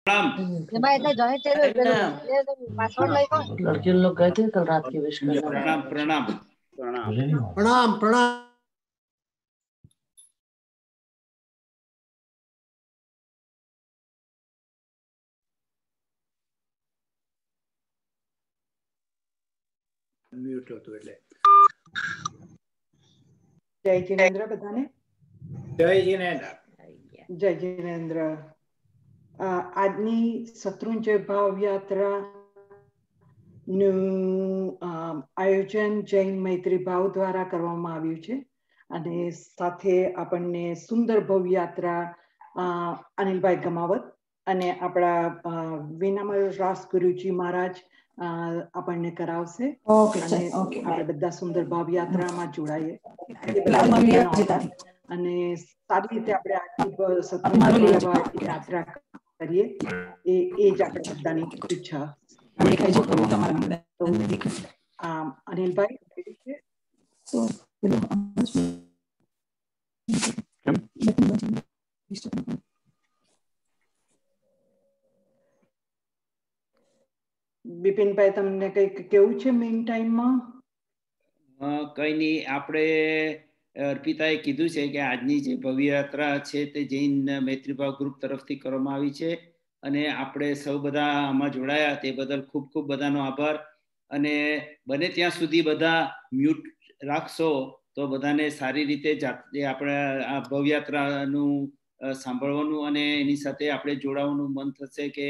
लड़के लोग गए थे कल रात के विश करने। प्रणाम प्रणाम प्रणाम प्रणाम। म्यूट होतो એટલે જય જીનેન્દ્ર બધાને। જય જીનેન્દ્ર। જય જીનેન્દ્ર। આજની શત્રુંજય ભાવ યાત્રા નું આયોજન જૈન મૈત્રી ભાવ દ્વારા કરવામાં આવ્યું છે અને સાથે આપણને સુંદર ભવ્ય યાત્રા અનિલભાઈ ગમાવત અને આપણા વિનામય રાસ ગુરુજી મહારાજ આપણને કરાવશે અને આપણે બધા સુંદર ભાવ યાત્રામાં જોડાઈએ અને સારી રીતે આપણે આખી યાત્રા કરીએ એ જ આપણે બધાની ઈચ્છા। અનિલભાઈ બિપિનભાઈ તમને કંઈક કેવું છે મેઇન ટાઈમમાં? કઈ નહીં, આપણે અર્પિતાએ કીધું છે કે આજની જે ભવ્ય યાત્રા છે તે જૈન મૈત્રીભાવ ગ્રુપ તરફથી કરવામાં આવી છે અને આપણે સૌ બધા આમાં જોડાયા તે બદલ ખૂબ ખૂબ બધાનો આભાર અને બને ત્યાં સુધી બધા મ્યુટ રાખશો તો બધાને સારી રીતે જાતે આપણે આ ભવયાત્રાનું સાંભળવાનું અને એની સાથે આપણે જોડાવાનું મન થશે કે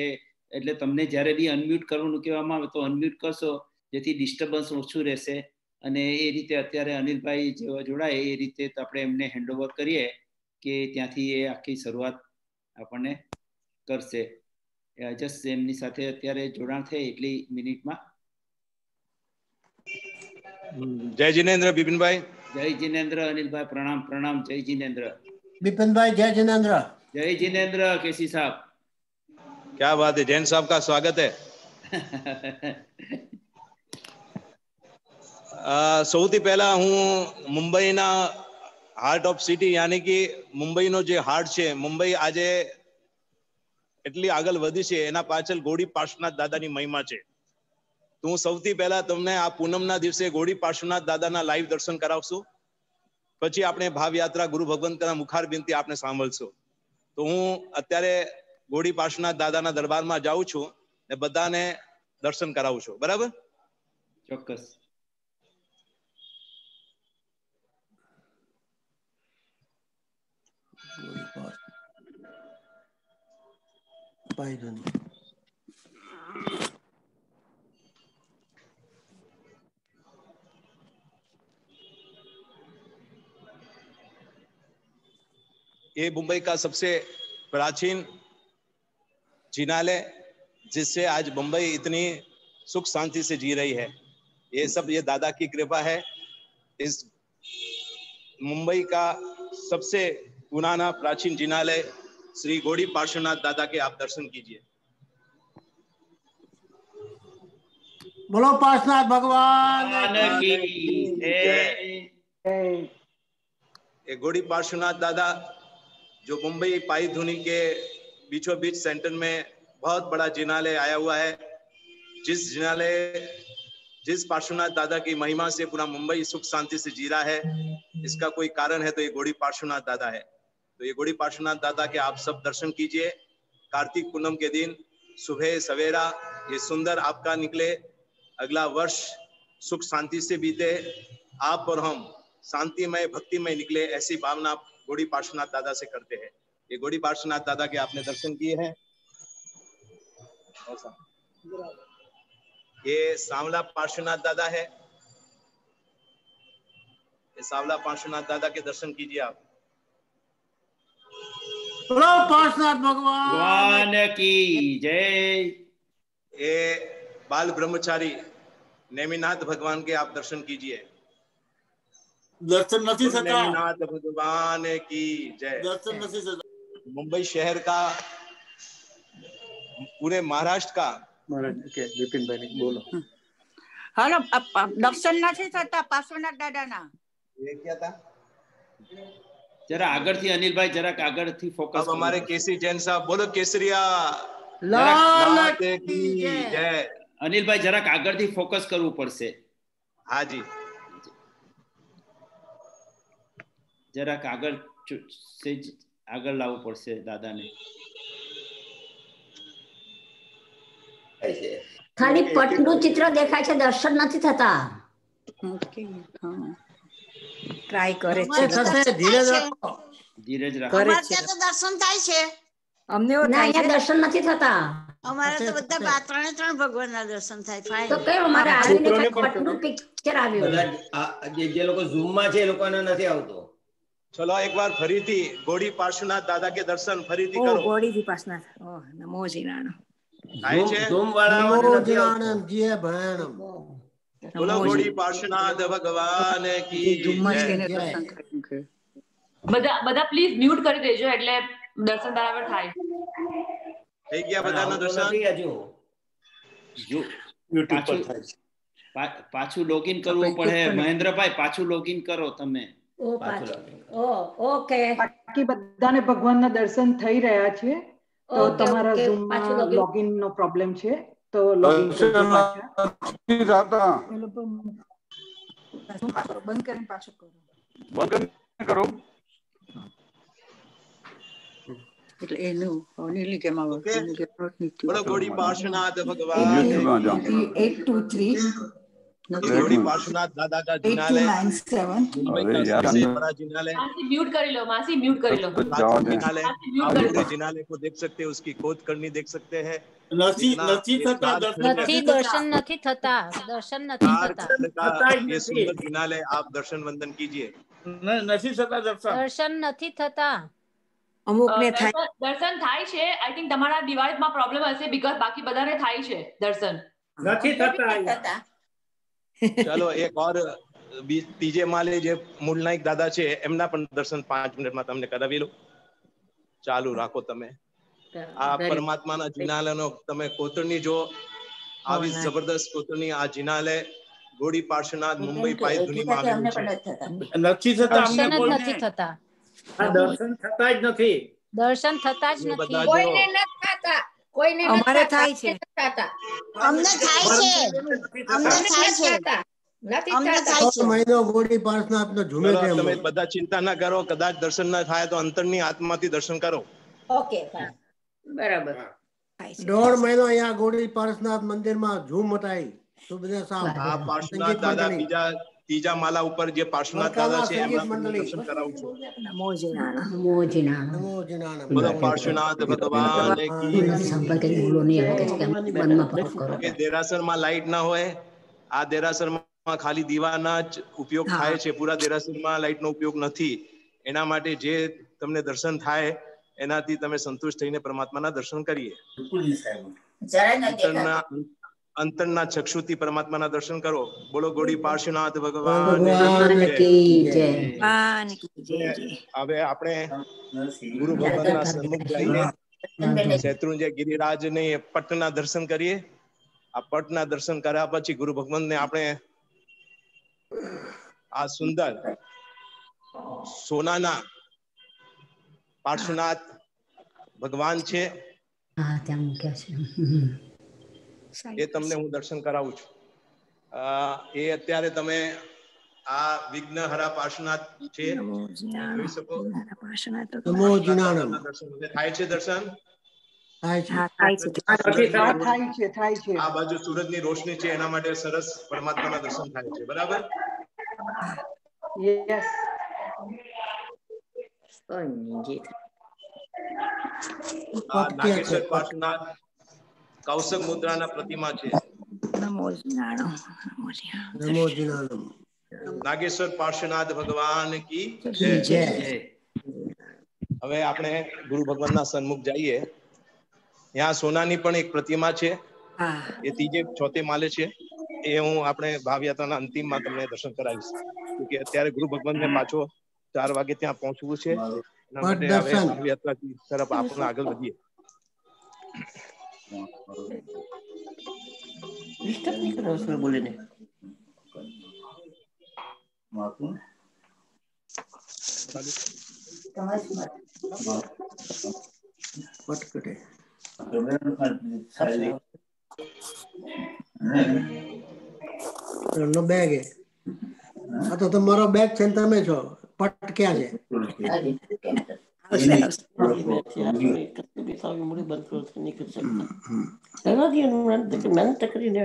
એટલે તમને જ્યારે બી અનમ્યુટ કરવાનું કહેવામાં આવે તો અનમ્યુટ કરશો જેથી ડિસ્ટર્બન્સ ઓછું રહેશે અને એ રીતે અત્યારે અનિલભાઈ જેવા જોડાય એ રીતે આપણે એમને હેન્ડઓવર કરીએ કે ત્યાંથી એ આખી શરૂઆત આપણને કરશે। જસ્ટ એમની સાથે અત્યારે જોડાણ થાય એટલી મિનિટમાં। जय जिनेन्द्र बिपिन भाई। जय जिनेन्द्र अनिल भाई, प्रणाम प्रणाम। जय जिनेन्द्र बिपिन भाई, जय जिनेन्द्र। जय जिनेन्द्र केसी साहब। क्या बात है, जैन साहब का स्वागत है। સૌથી પહેલા હું મુંબઈના હાર્ટ ઓફ સિટી યાની કે મુંબઈનો જે હાર્ટ છે, મુંબઈ આજે એટલી આગળ વધી છે એના પાછળ ગોળી પાર્શ્વનાથ દાદાની મહિમા છે। તો હું સૌથી પહેલા તમને આ પૂનમના દિવસે ગોળી પાર્શ્વનાથ દાદાના લાઈવ દર્શન કરાવશું, પછી આપણે ભાવયાત્રા ગુરુ ભગવંતના મુખારબિંદથી આપણે સાંભળશું। તો હું અત્યારે ગોળી પાર્શ્વનાથ દાદાના દરબારમાં જાઉં છું ને બધાને દર્શન કરાવું છું, બરાબર? ચોક્કસ। ये मुंबई का सबसे प्राचीन जिनालय जिससे आज मुंबई इतनी सुख शांति से जी रही है, ये सब ये दादा की कृपा है। इस मुंबई का सबसे पुराना प्राचीन जिनालय श्री गौड़ी पार्श्वनाथ दादा के आप दर्शन कीजिए। बोलो पार्श्वनाथ भगवान की जय। ये गौड़ी पार्श्वनाथ दादा जो मुंबई पाई धुनी के बीचों बीच सेंटर में बहुत बड़ा जिनालय आया हुआ है, जिस पार्श्वनाथ दादा की महिमा से पूरा मुंबई सुख शांति से जी रहा है, इसका कोई कारण है तो ये गौड़ी पार्श्वनाथ दादा है। तो ये गौड़ी पार्श्वनाथ दादा के आप सब दर्शन कीजिए। कार्तिक पूनम के दिन सुबह सवेरा ये सुंदर आपका निकले, अगला वर्ष सुख शांति से बीते, आप और हम शांतिमय भक्तिमय निकले, ऐसी भावना गौड़ी पार्श्वनाथ दादा से करते हैं। ये गौड़ी पार्श्वनाथ दादा के आपने दर्शन किए हैं। ये सांवला पार्श्वनाथ दादा है, ये सांवला पार्श्वनाथ दादा के दर्शन कीजिए आप। बोलो पार्श्वनाथ भगवान की जय। ये बाल ब्रह्मचारी नेमिनाथ भगवान के आप दर्शन कीजिए। दर्शन नहीं सकता। नेमिनाथ भगवान की जय। दर्शन नहीं सकता। मुंबई शहर का, पूरे महाराष्ट्र का विपिन भाई बोलो। हेलो, दर्शन नहीं सकता पार्श्वनाथ दादा ना। ये क्या था? जरा आगर थी अनिल भाई, जरा आगर थी फोकस। अब हमारे केसरी जैन साहब बोलो केसरिया લાલ કી જય. અનિલભાઈ જરાક આગળથી ફોકસ કરવું પડશે. હાજી. જરાક આગળ આગળ લાવવું પડશે દાદાને. ખાલી પટનું ચિત્ર દેખાય છે, દર્શન નથી થતા. ટ્રાય કરે ધીરજ રાખો. કરે અમારે ત્યાં તો દર્શન થાય છે. અમને એવું ના, થાય અહીંયા છે. દર્શન નથી થતા. અમારે તો બધા ત્રણે ત્રણ ભગવાનના દર્શન થાય. ફાઇન. તો કયો અમારે આવીને પટનું પિક્ચર આવ્યું. જે લોકો ઝૂમ માં છે એ લોકોને નથી આવતો. ચલો એકવાર ફરીથી ગોડી પાર્શ્વનાથ દાદા કે દર્શન ફરીથી ઓ કરો. ગોડીથી પાસના. ઓ નમો જીનાનો. થાય છે? ઝૂમ વાળાઓને નથી આવતું. જીણાણમ જય ભણમ બોલો ગોડી પાર્શ્વનાથ ભગવાન કી ધુમ્મસ જય. લઈને દર્શન કરે. બધા પ્લીઝ મ્યુટ કરી દેજો એટલે દર્શન બરાબર થાય. થઈ ગયા બધાના દર્શન? નથી હજુ. પાછું લોગિન કરવું પડે. મહેન્દ્રભાઈ પાછું લોગિન કરો તમે. ઓકે. બાકી બધાને ભગવાનના દર્શન થઈ રહ્યા છે. તો ઓકે, તમારા ઓકે. Zoom પાછું માં login. લોગિન નો પ્રોબ્લેમ છે, તો લોગિન કરજો પાછા. એ લોકો બંધ કરીને પાછું કરો. એટલે એનું અનિલ કેમ આવે? Okay. એની જરૂરત નથી. બોલો ગોડી પાર્શ્વનાથ ભગવાન કી 823 ગોડી પાર્શ્વનાથ दादा का जिनालय 8297 मुंबई का सबसे बड़ा जिनालय માસી મ્યુટ કરી લો, માસી મ્યુટ કરી લો. जिनालय आप पूरे जिनालय को देख सकते हैं, उसकी खोज करनी देख सकते हैं. નથી થતા નથી દર્શન નથી થતા, દર્શન નથી થતા, ये सुंदर जिनालय आप दर्शन वंदन कीजिए. નથી થતા દર્શન. દર્શન નથી થતા. અમુક ને થાય. દર્શન થાય છે. આઈ થિંક તમારા ડિવાઇસમાં પ્રોબ્લેમ હશે બીકોઝ બાકી બધાને થાય છે દર્શન. નથી થતા. चलो एक और तीजे माले जे मूल नायक दादा છે એમના પણ દર્શન 5 મિનિટમાં તમને કરાવી લો. ચાલુ રાખો તમે. આ પરમાત્માના જિનાલયનો તમે કોતરણી જો આવી જબરદસ્ત કોતરણી આ જિનાલય ગોડી પાર્શ્વનાથ મુંબઈ પાય ધુનીમાં આવેલું છે. નથી થતા અમને દર્શન જ કોઈને. નથી થતા, આ દર્શન થતા જ નથી. દર્શન થતા જ એ નથી. બધા જો અમારે થાય છે. અમને થાય છે. અમને થાય છે. અમને થાય છે. મહિનો ગોડી પાર્શ્વનાથ નો ઝૂમે ચલો, છે. તમે બધા ચિંતા ના કરો, કદાચ દર્શન ના થાય તો અંતરની આત્માથી દર્શન કરો. ઓકે, બરાબર. દોઢ મહિનો અહીંયા ગોડી પાર્શ્વનાથ મંદિરમાં ઝૂમ મટાઈ. તો બધા સાવ આ પાર્શ્વનાથ દાદા ત્રીજા માલા ઉપર જે પાર્શ્વનાથ દાદા છે એમના તમને દર્શન કરાવું છું. નમો જીનાનો. નમો જીનાનો. નમો જીણાણમ. બોલો પાર્શ્વનાથ ભગવાન કી સંપર્ક કરી બોલો નહીં આવે કે મનમાં પકડ કરો. કે દેરાસરમાં લાઈટ ના હોય, આ દેરાસરમાં ખાલી દીવાના જ ઉપયોગ થાય છે, પૂરા દેરાસરમાં લાઈટનો ઉપયોગ નથી. એના માટે જે તમને દર્શન થાય એનાથી તમે સંતુષ્ટ થઈને પરમાત્માના દર્શન કરીએ. અંતરના ચક્ષુથી પરમાત્માના દર્શન કરો. બોલો ગોડી પાર્શ્વનાથ ભગવાન કી જય. હવે આપણે ગુરુ ભગવાનના સન્મુખ જઈએ. શેત્રુંજય ગિરિરાજને પટના દર્શન કરીએ. આ પટના દર્શન કર્યા પછી ગુરુ ભગવાનને આપણે આ સુંદર સોનાના પાર્શ્વનાથ ભગવાન છે હા, ત્યાં મૂક્યા છે. એ તમને હું દર્શન કરાવું છું. એ અત્યારે તમે આ વિઘ્નહરા પાર્શ્વનાથ છે જોઈ શકો. નમો જીણાણમ. દર્શન થાય છે. દર્શન થાય છે. આ બાજુ સૂરજની રોશની છે એના માટે સરસ પરમાત્માના દર્શન થાય છે. બરાબર. યસ. આ નાગેશ્વર પાર્શ્વનાથ કૌશક મુદ્રાના પ્રતિમા છે. નમો જીનાનો. નમો જીણાણમ. નાગેશ્વર પાર્શ્વનાથ ભગવાન કી જય. હવે આપણે ગુરુ ભગવાનના સન્મુખ જઈએ. यहाँ સોનાની પણ એક પ્રતિમા છે. એ ત્રીજે ચોથે માલે છે. એ હું આપણે ભાવયાત્રાના અંતિમમાં તમને દર્શન કરાવીશ. કે અત્યારે ગુરુ ભગવાનને પાછો 4 વાગે ત્યાં પહોંચવું છે. એના માટે હવે ભાવયાત્રા તરફ આપણે આગળ વધીએ. બોલીને પટકટે નો બેગ હે આ તો તમારો બેગ છે ને તમે છો પટ ક્યાં છે મહેનત કરીને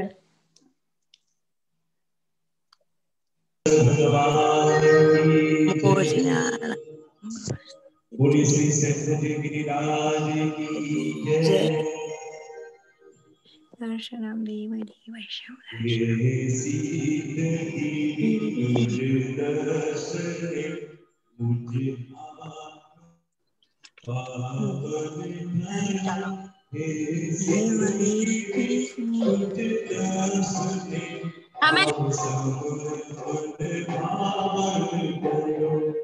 बोली श्री सरस्वती गिरिराज की जय दर्शनम देवी वैष्णव ये सीधे तुझ दर्शने मुझे पावन हे सीधे तुझ दर्शने हमें समर्पण भावन करो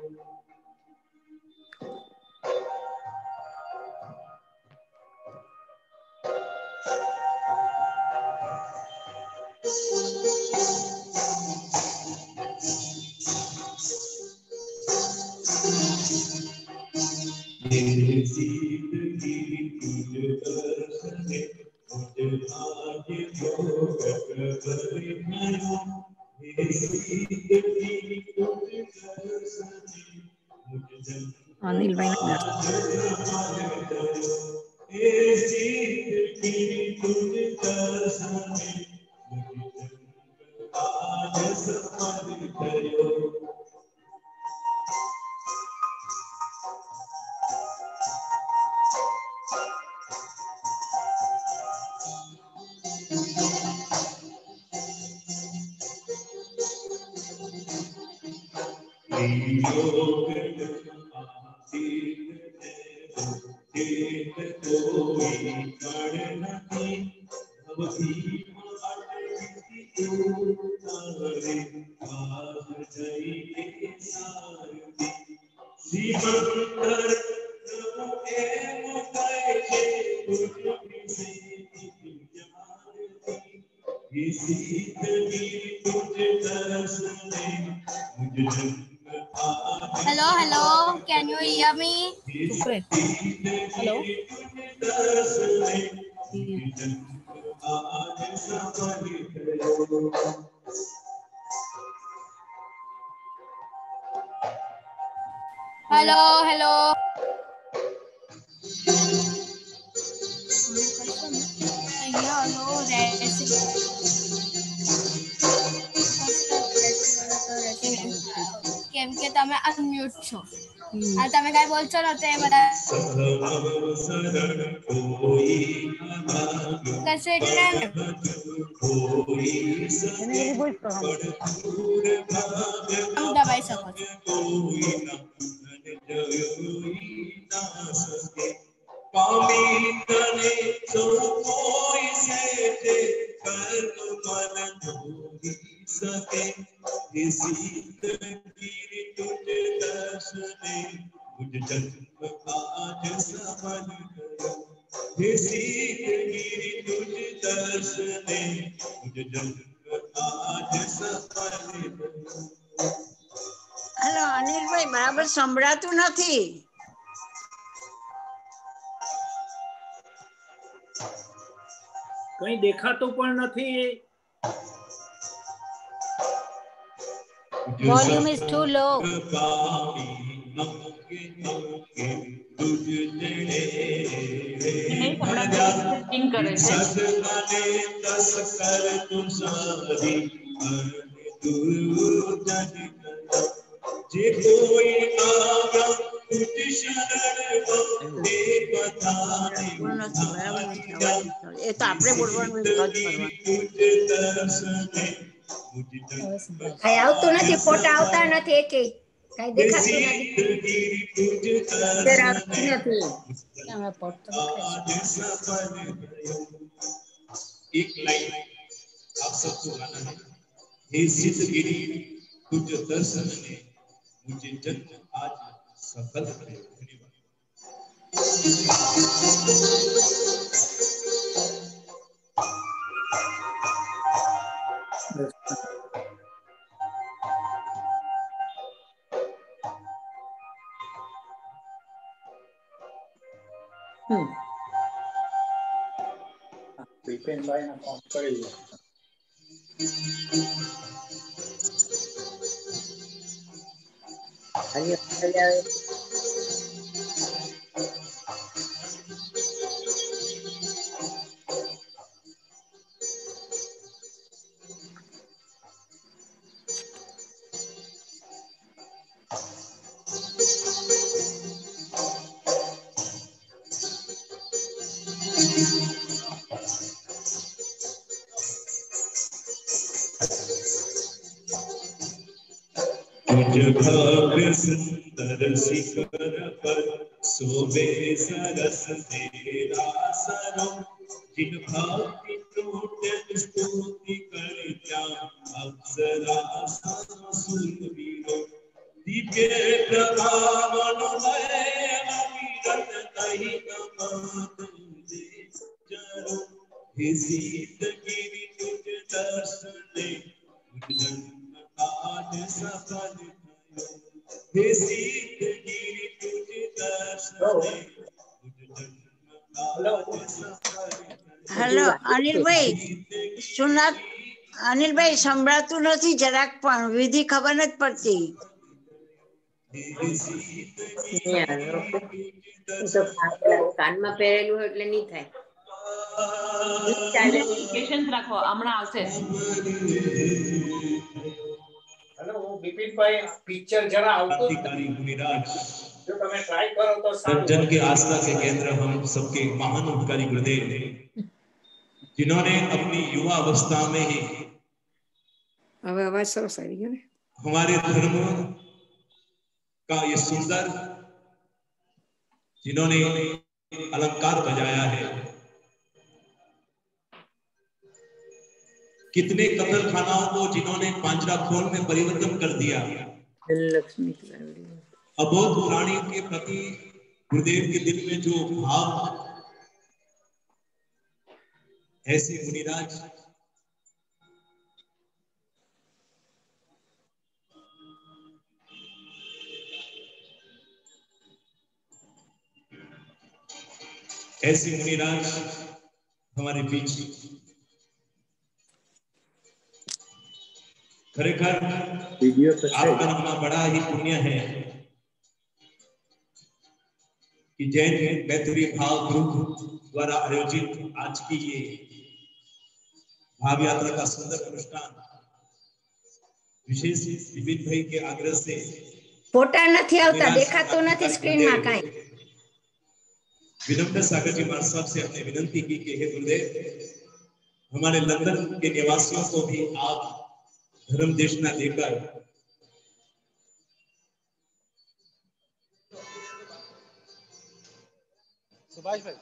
अनिल भाई hello can you hear me hello hello કેમ કે તમે અનમ્યુટ છો આ તમે કઈ બોલશો ને તો એ બધા કશે એટલે દબાઈ શકો છો હેલો અનિલભાઈ બરાબર સંભળાતું નથી કઈ દેખાતું પણ નથી Volume is too low. એ તો આપણે બોલવાનું કઈ આવતું નથી ફોટા આવતા નથી એકે કઈ દેખાતું નથી एक लाइन आप सबको गाना है हे सिद्धगिरी तुझ दर्शन ने मुझे जन्म आज सफल करे બિપિનભાઈ ને ફોન કરી લો. भाग्य सुंदर शिखर पर शोभे सरस तेरा सरो, जिन भक्ति टूटे स्तुति करता अप्सरा सुरवीरो, दिव्य प्रभावनमय अविरत कहि नमः जरो, हे सीतगिरि तुझ दर्शने आज सफल भयो, हे सीतगिरि तुझ दर्शने હેલો અનિલભાઈ, અનિલભાઈ સંભળાતું નથી જરાક પણ, વિધિ ખબર નથી પડતી. કાનમાં પહેરેલું હોય એટલે નહીં થાય. પેશન્સ રાખો, હમણાં આવશે. હેલો, હું બિપિનભાઈ પિક્ચર જરા આવતું जो તમે ટ્રાય કરો તો સારું. जन के आस्था के केंद्र हम सबके महान उपकारी गुरुदेव, जिन्होंने अपनी युवा अवस्था में ही हमारे धर्म का ये सुंदर, जिन्होंने अलंकार बजाया है, कितने कत्ल खानाओं को जिन्होंने पांजरा खोल में परिवर्तन कर दिया। अबोध प्राणी के प्रति गुरुदेव के दिल में जो भाव, ऐसे मुनिराज हमारे बीच खरेखर आपका नाम बड़ा ही पुण्य है कि जैन मैत्री भाव ग्रुप द्वारा आयोजित आज की ये भाव यात्रा का सुंदर अनुष्ठान विशेष विपिन भाई के आग्रह से ફોટા નથી આવતા, દેખાતું નથી સ્ક્રીનમાં કાંઈ. विनम्र सागर जी महाराज साहब से हमने विनंती की कि हे गुरुदेव, हमारे लंदन के निवासियों को भी आप धर्म देशना देकर सुभाष भाई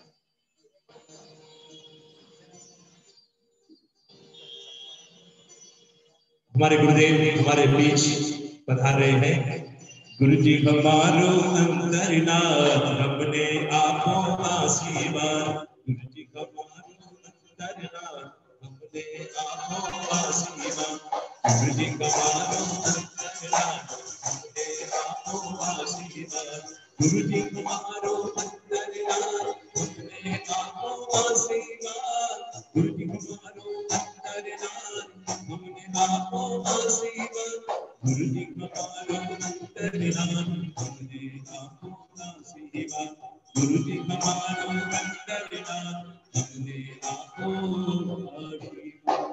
हमारे गुरुदेव हमारे बीच पधार रहे हैं। गुरु जी हमारो अंतरनाथ, हमने आपो आशीर्वाद। गुरु जी हमारो अंतरनाथ, हमने आपो आशीर्वाद। गुरु जी हमारो अंतरनाथ, हमने आपो आशीर्वाद। गुरु जी हमारो अंतरनाथ, हमने आपो आशीर्वाद। गुरु जी हमारो अंतरनाथ, हमने आपो आशीर्वाद। गुरु जी हमारो अंतरनाथ, हमने आपो आशीर्वाद। गुरु जी हमारो अंतरनाथ, हमने आपो आशीर्वाद।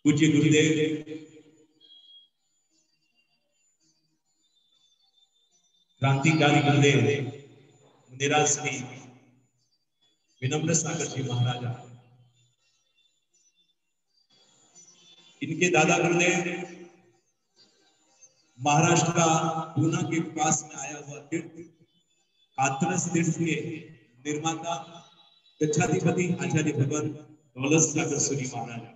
पूज्य गुरुदेव क्रांतिकारी गुरुदेव मुनिराज श्री विनम्र सागर जी महाराजा, इनके दादा गुरुदेव महाराष्ट्र का पूना के पास में आया हुआ तीर्थ कात्रज तीर्थ के निर्माता गच्छाधिपति आचार्य भगवान दौलत सागर सूरी महाराजा,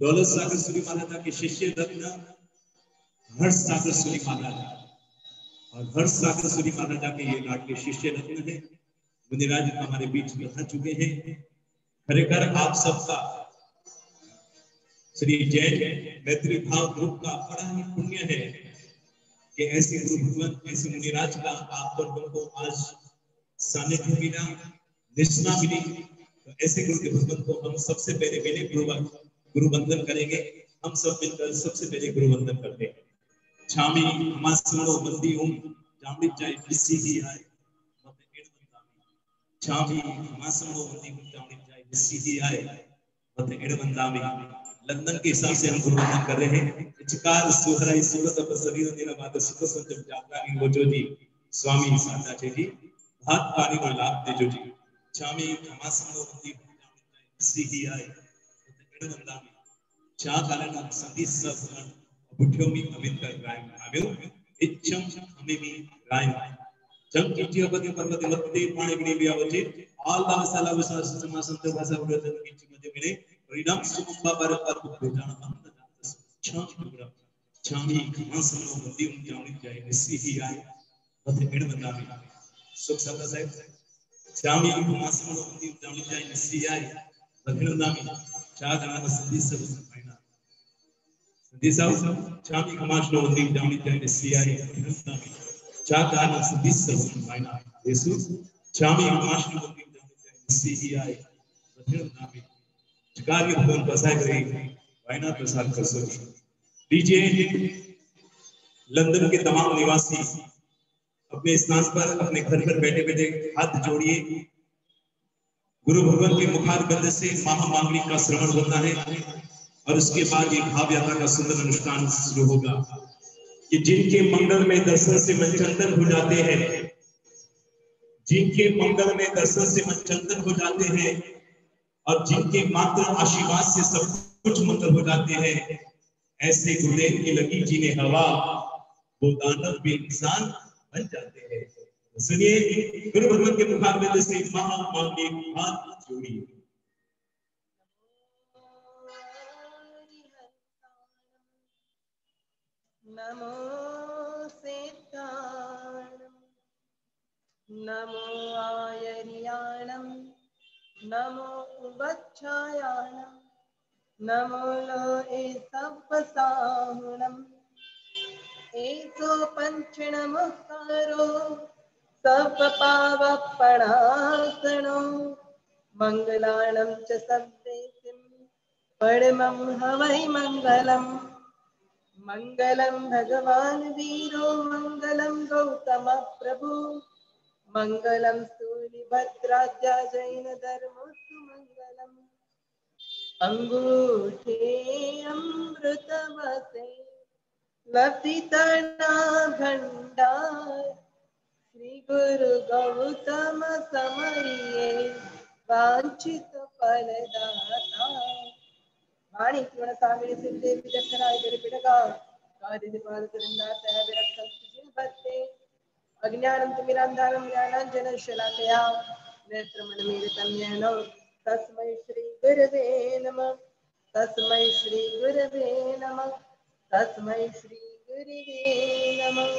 दौलत सागर सूरी महाराजा के शिष्य रत्न हर्ष सागर सूरी महाराजा, और हर्ष सागर सूरी महाराजा के ये लाडले शिष्य रत्न है मुनिराज हमारे बीच में आ चुके हैं। खरेखर आप सबका श्री जैन मैत्री भाव ग्रुप का बड़ा ही पुण्य है कि ऐसे गुरु भगवत ऐसे मुनिराज का आप पर हमको आज सानिध्य बिना, निष्ठा बिना, तो ऐसे गुरु के भगवान को हम सबसे पहले गुरु वंदन करेंगे। हम सब मिलकर सबसे पहले गुरु वंदन करते हैं। छामी हमासमो बंदी ओम जामड़ी जाय बिसी ही आए मत एड़ बंदामी। छामी हमासमो बंदी ओम जामड़ी जाय बिसी ही आए मत एड़ बंदामी। लंदन के हिसाब से हम गुरु वंदन कर रहे हैं। चिकार सुहराई सूरत पर सभी दिन बाद सुख संत जाता की वो जो जी स्वामी सादा जी हाथ पानी को लाभ दे जो जी। छामी हमासमो बंदी ओम जामड़ी जाय बिसी ही आए मत एड़ बंदामी। चा कालना संधि सब बुठ्योमी अविंतर राय आव्यो इच्छम हमेमी राय जब कीजिए बदे पर्वत मत्ते पाणी बिने व्यावचे ऑल द मसाला विश्वास समा संत भाषा प्रवचन कीची मध्य मिले परिणाम सुकुंबा पर भेजान अंत छम पूरा छामी खमासनो बंदी उन जानी जाए निसी ही आए पथे एड़ बंदामी। सुख सदा साहेब छामी खमासनो बंदी उन जानी जाए निसी आए पथे बंदामी। चा गाना संधि सब फाइना संधि सब छामी खमासनो बंदी उन जानी जाए निसी आए पथे बंदामी। चा गाना संधि सब फाइना यीशु छामी खमासनो बंदी उन जानी जाए निसी ही आए पथे बंदामी। चिकारी भवन बसाए गए वायना प्रसाद करसो लीजिए। लंदन के तमाम निवासी अपने स्थान पर अपने घर पर बैठे बैठे हाथ जोड़िए। गुरु भगवान के मुखारबंद से महामांगलिक का श्रवण होता है और उसके बाद ये भाव यात्रा का सुंदर अनुष्ठान शुरू होगा कि जिनके मंगल में दर्शन से मन चंदन हो जाते हैं, जिनके मंगल में दर्शन से मन चंदन हो जाते हैं और जिनके मात्र आशीर्वाद से सब कुछ मंगल हो जाते हैं, ऐसे गुरुदेव की लगी जीने हवा वो दानव भी इंसान बन जाते हैं। सुनिए गुरु भगवान के मुखारबिंद से महामांगलिक हाथ जोड़िए। नमो सिद्धाणं नमो आयर्याणं नमो उवच्छायाणं नमो लोए सप्पसाहुणम् एतो पंचणमुखारो सप्पपावपणासनो मंगलाणं च सब्देतिं परमं हवै मंगलम्। मंगलम भगवान वीरो मंगलम गौतम प्रभु मंगलम सूर्यभद्राद्या जैन धर्मोस्तु मंगलम। अंगूठे अमृतवसे लपितना भंडार श्री गुरु गौतम समरिये वांछित फलदाता। वाणी पूर्ण सामिनी सिद्धे विचक्षणाय गरिपिटका कार्य करंदा तया विरक्षण जिन भक्ते अज्ञानं तिमिरान्धानं ज्ञानाञ्जनं शलाकया नेत्रमनमीलितं येन तस्मै श्री गुरवे नमः तस्मै श्री गुरवे नमः तस्मै श्री गुरवे नमः।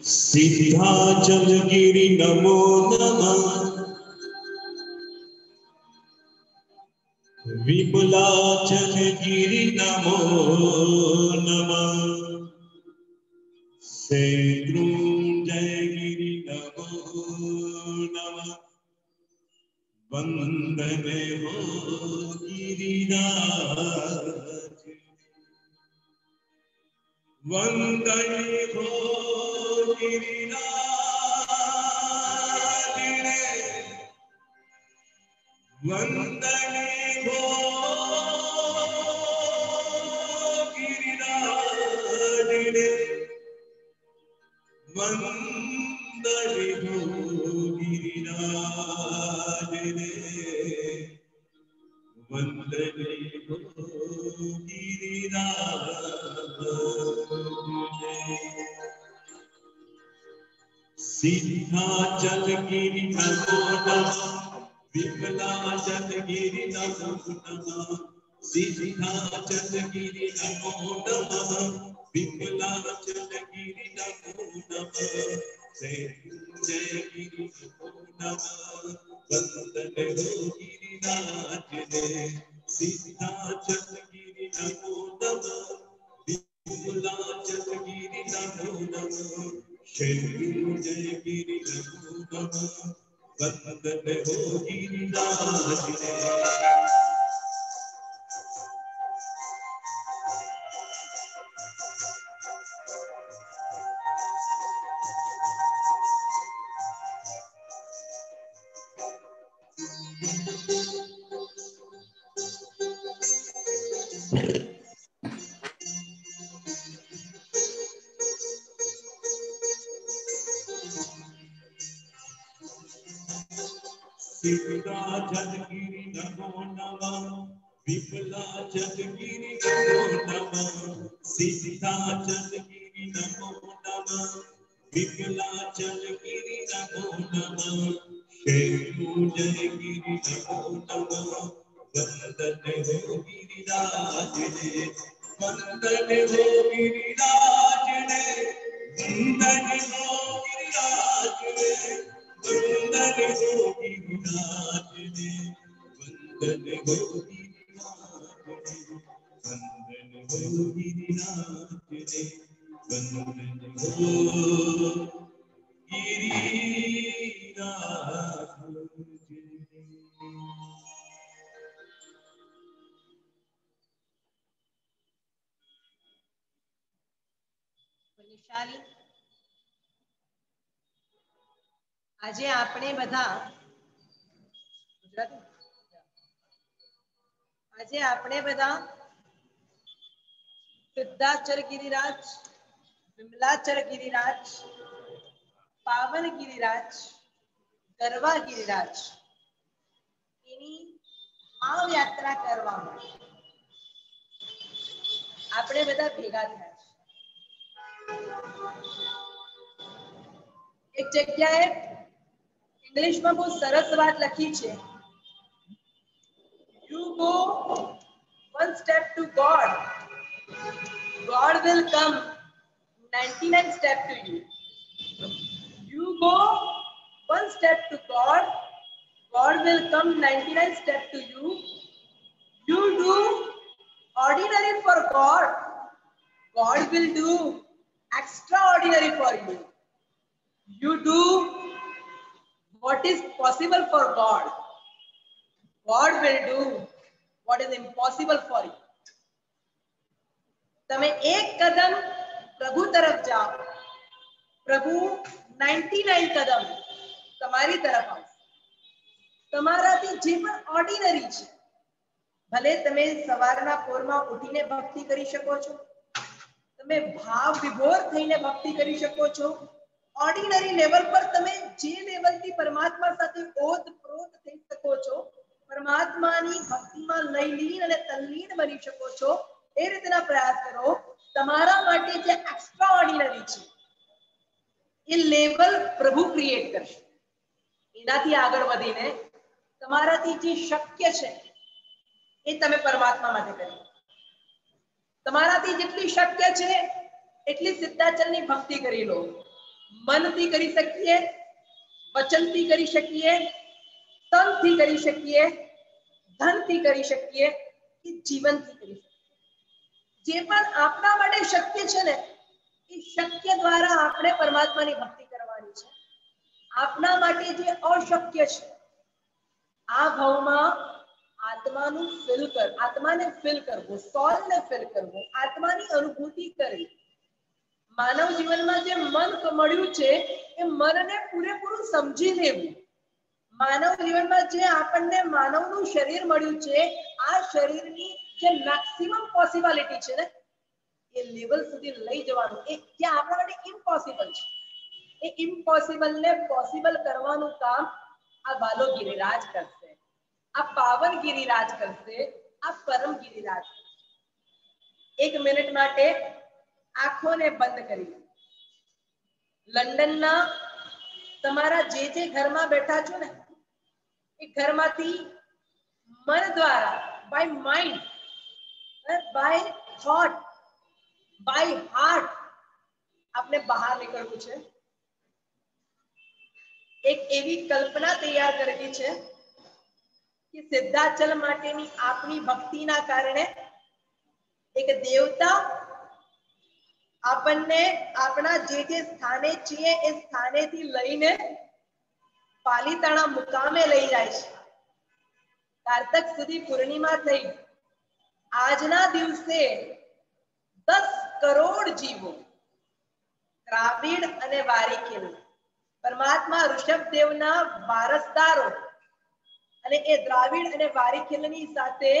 सिद्धाचल गिरि नमो नमः विपुलाचल गिरि नमो नमः शत्रुंजय गिरि नमो नमः वंदने हो गिरिराज वंदने हो गिरिराज वंदने हो गिरिराज वंदने हो गिरिराज वंदने हो गिरिराज। सिद्धाचल गिरि नमो नमः विमलाचल गिरि नमो नमः सिद्धाचल गिरि नमो नमः विमलाचल गिरि नमो नमः जय गिरि नमो नमः वंदन हो गिरिराज रे सिद्धाचल गिरि नमो नमः विमलाचल गिरि नमो नमः जय गिरि नमो नमः वंदन हो गिरिराज रे। सिद्धाचल गिरि नमो नमः विमलाचल गिरि नमो नमः सिद्धाचल गिरि नमो नमः विमलाचल गिरि नमो नमः जय गिरि नमो नमः वंदन हो गिरिराज रे वंदन हो गिरिराज रे वंदन हो गिरिराज रे वंदन हो गिरिराज रे वंदन हो गिरिराज रे वंदन हो गिरिराज रे वंदन हो गिरिराज વૈશાલી, આજે આપણે બધા સિદ્ધાચલ ગિરિરાજ, વિમલાચલ ગિરિરાજ, પાવન ગિરિરાજ, ગરવા ગિરિરાજ એની આ યાત્રા કરવા માટે આપણે બધા ભેગા થયા છે. એક જગ્યાએ ઇંગ્લિશમાં બહુ સરસ વાત લખી છે, You go one step to God, God will come 99 steps to you. You go one step to God, God will come 99 steps to you. You do ordinary for God, God will do extraordinary for you. You do what is possible for God, God will do what is impossible for you. તમે એક કદમ પ્રભુ તરફ જાઓ, પ્રભુ 99 કદમ તમારી તરફ આવશે. તમારાથી જે પણ ઓર્ડિનરી છે, ભલે તમે સવારના પોરમાં ઉઠીને ભક્તિ કરી શકો છો, તમે ભાવ વિભોર થઈને ભક્તિ કરી શકો છો, ઓર્ડિનરી લેવલ પર તમે જે લેવલથી પરમાત્મા સાથે ઓતપ્રોત થઈ શકો છો, પરમાત્માની ભક્તિમાં લયલીન અને તલ્લીન બની શકો છો, એ રીતના પ્રયાસ કરો. તમારા માટે જે એક્સ્ટ્રા ઓર્ડિનરી છે એ લેવલ પ્રભુ ક્રિએટ કરશે. એનાથી આગળ વધીને તમારાથી જે શક્ય છે એ તમે પરમાત્મા માટે કરી. તમારાથી જેટલી શક્ય છે એટલી સિદ્ધાચલની ભક્તિ કરી લો. મનથી કરી શકીએ, વચનથી કરી શકીએ, તનથી કરી શકીએ, ધનથી કરી શકીએ કે જીવનથી કરી શકીએ. જે પણ આપણા માટે શક્ય છે ને એ શક્ય દ્વારા આપણે પરમાત્માની ભક્તિ કરવાની છે. આપણા માટે જે અશક્ય છે આ ભાવમાં આત્માનું ફિલ આત્માને ફિલ કરવું, સોલને ફિલ કરવું, આત્માની અનુભૂતિ કરવી. માનવ જીવનમાં જે મન મળ્યું છે એ મનને પૂરેપૂરું સમજી લેવું. માનવ જીવનમાં જે આપણને માનવનું શરીર મળ્યું છે, આ શરીરની જે મેક્સિમમ પોસિબિલિટી છે ને એ લેવલ સુધી લઈ જવાનું, એ જે આપણા માટે ઇમ્પોસિબલ છે, એ ઇમ્પોસિબલ ને પોસિબલ કરવાનું કામ આ બાલો ગિરિરાજ કરશે, આ પાવન ગિરિરાજ કરશે, આ પરમ ગિરિરાજ કરશે. 1 મિનિટ માટે આંખોને બંધ કરી લંડનના તમારા જે ઘરમાં બેઠા છો ને એ ઘરમાંથી મન દ્વારા, by mind, by thought, by heart આપણે બહાર નીકળવું છે. એક એવી કલ્પના તૈયાર કરવી છે કે સિદ્ધાચલ માટેની આપણી ભક્તિના કારણે એક દેવતા આપણને આપણા જે સ્થાને છીએ એ સ્થાનેથી લઈને પાલીતાણા મુકામે લઈ જાય છે. કારતક સુધી પૂર્ણિમા થઈ. આજના દિવસે 10 કરોડ જીવો દ્રાવિડ અને વારીખેલ પરમાત્મા ઋષભદેવના વારસદારો અને એ દ્રાવિડ અને વારીખેલની સાથે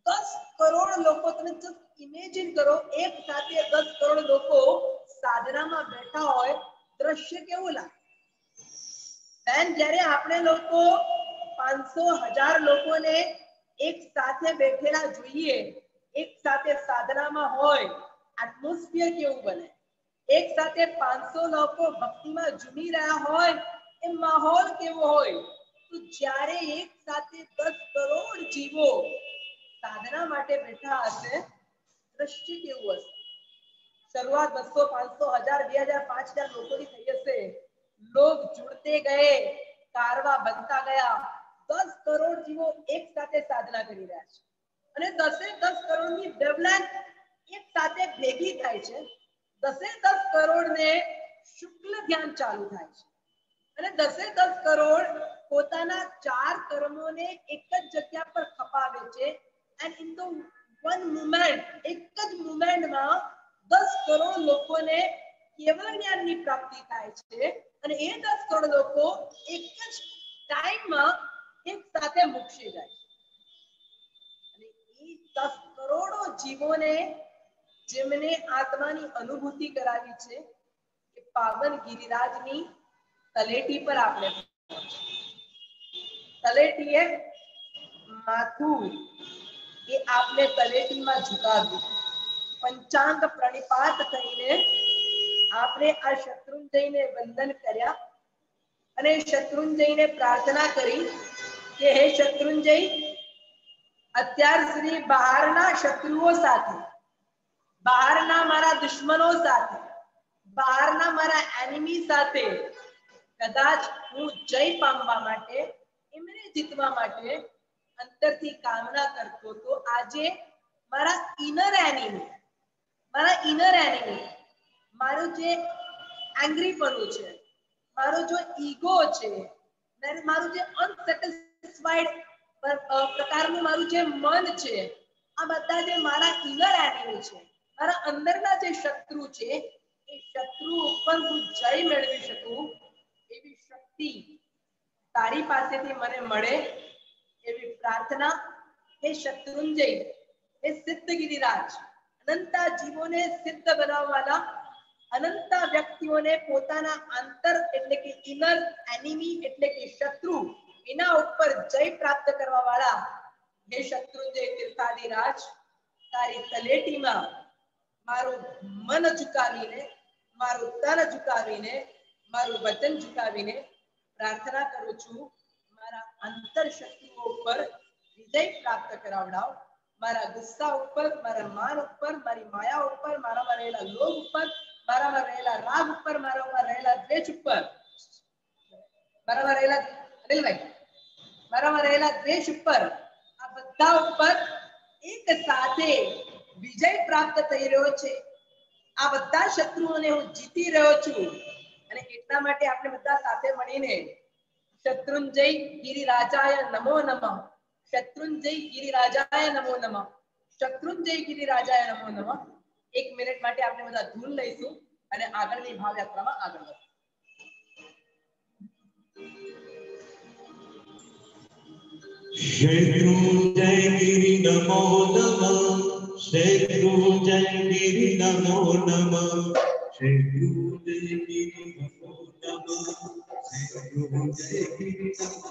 10 કરોડ લોકો, તમે ઇમેજિન કરો, એક સાથે 10 કરોડ લોકો સાધનામાં બેઠા હોય, દ્રશ્ય કેવું લાગે? બેન, જ્યારે આપણે લોકો 500,000 લોકોને એક સાથે બેઠેલા જોઈએ, એક સાથે સાધનામાં હોય, એટમોસ્ફિયર કેવું બને? એક સાથે 500 લોકો ભક્તિમાં ઝૂમી રહ્યા હોય, એ માહોલ કેવો હોય? તો જ્યારે એક સાથે 10 કરોડ જીવો સાધના માટે બેઠા હશે, દ્રશ્ય કેવું હશે? શરૂઆત 200, 500, 1000, 2000, 5000 લોકોની થઈ હશે. लोग जुड़ते गए, कारवा बनता गया. 10 કરોડ જીવો એક સાથે સાધના કરી રહ્યા છે અને 10 કરોડની ડેવલપ એક સાથે ભેગી થાય છે. 10 કરોડને શુક્લ ધ્યાન ચાલુ થાય છે અને 10 કરોડ પોતાના 4 કર્મોને એક જ જગ્યા પર ખપાવે છે. And in the one moment, એક જ મોમેન્ટમાં 10 કરોડ લોકોને કેવળ જ્ઞાનની પ્રાપ્તિ થાય છે અને એ 10 કરોડ લોકો એક જ ટાઈમમાં એક સાથે મોક્ષે જાય છે. અને એ 10 કરોડો જીવોને જેમને આત્માની અનુભૂતિ કરાવી છે, કે પાવન ગિરિરાજની તલેટી પર આપણે તલેટીએ માથું એ આપણે તલેટીમાં ઝુકાવ્યું, પંચાંગ પ્રણિપાત થઈને આપણે આ શત્રુંજયને વંદન કર્યા અને શત્રુંજયને પ્રાર્થના કરી કે હે શત્રુંજય, અત્યાર સુધી બહારના શત્રુઓ સાથે, બહારના મારા દુશ્મનો સાથે, બહારના મારા એનિમી સાથે કદાચ હું જય પામવા માટે, એમને જીતવા માટે અંતરથી કામના કરતો તો આજે મારા ઇનર એનિમી, મારું જે એંગ્રીપણું છે, મારો જો ઈગો છે, મારું જે અનસેટિસ્ફાઈડ પ્રકારનું મારું જે મન છે, આ બધા જે મારા ઇનર એનિમી છે, મારા અંદરના જે શત્રુ છે, એ શત્રુ ઉપર હું જય મેળવી શકું એવી શક્તિ તારી પાસેથી મને મળે એવી પ્રાર્થના હે શત્રુંજય, હે સિદ્ધ ગિરિરાજ, અનંતા જીવોને સિદ્ધ બનાવવાના, અનંતા વ્યક્તિઓને પોતાના આંતર એટલે કે ઇનર એનિમી એટલે કે શત્રુ, એના ઉપર જય પ્રાપ્ત કરવા વાળા હે શત્રુંજય તીર્થાધિરાજ, તારી તલેટીમાં મારું મન ઝુકાવીને, મારું તન ઝુકાવીને, મારું વચન ઝુકાવીને પ્રાર્થના કરું છું, મારા અંતર શક્તિઓ ઉપર વિજય પ્રાપ્ત કરાવડાવ. મારા ગુસ્સા ઉપર, મારા માન ઉપર, મારી માયા ઉપર, મારામાં રહેલા લોભ ઉપર, મારામાં રહેલા રાગ ઉપર, મારામાં રહેલા દ્વેષ ઉપર, મારામાં રહેલા અનિલભાઈ, મારામાં રહેલા દ્વેષ ઉપર, આ બધા ઉપર એક સાથે વિજય પ્રાપ્ત થઈ રહ્યો છે. આ બધા શત્રુઓને હું જીતી રહ્યો છું અને એટલા માટે આપણે બધા સાથે મળીને શત્રુંજય ગિરિરાજાય નમો નમઃ, શત્રુંજય ગિરિરાજાય નમો નમઃ, શત્રુંજય ગિરિરાજાય નમો નમઃ. 1 મિનિટ માટે આપણે બધા ધૂન લઈશું અને આગળની ભાવયાત્રામાં આગળ વધીશું. શત્રુંજય ગિરિ નમો નમઃ, શત્રુંજય ગિરિ નમો નમઃ, શત્રુંજય ગિરિ નમો નમઃ, શત્રુંજય ગિરિ નમો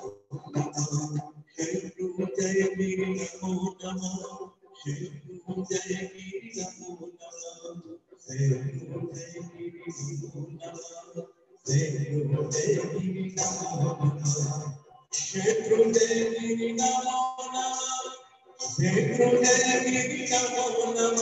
નમઃ, શત્રુંજય ગિરિ નમો નમઃ, શત્રુંજય ગિરિ નમો નમઃ, શત્રુંજય ગિરિ નમો નમઃ, શત્રુંજય ગિરિ નમો નમઃ, શત્રુંજય ગિરિ નમો નમઃ, શત્રુંજય ગિરિ નમો નમઃ,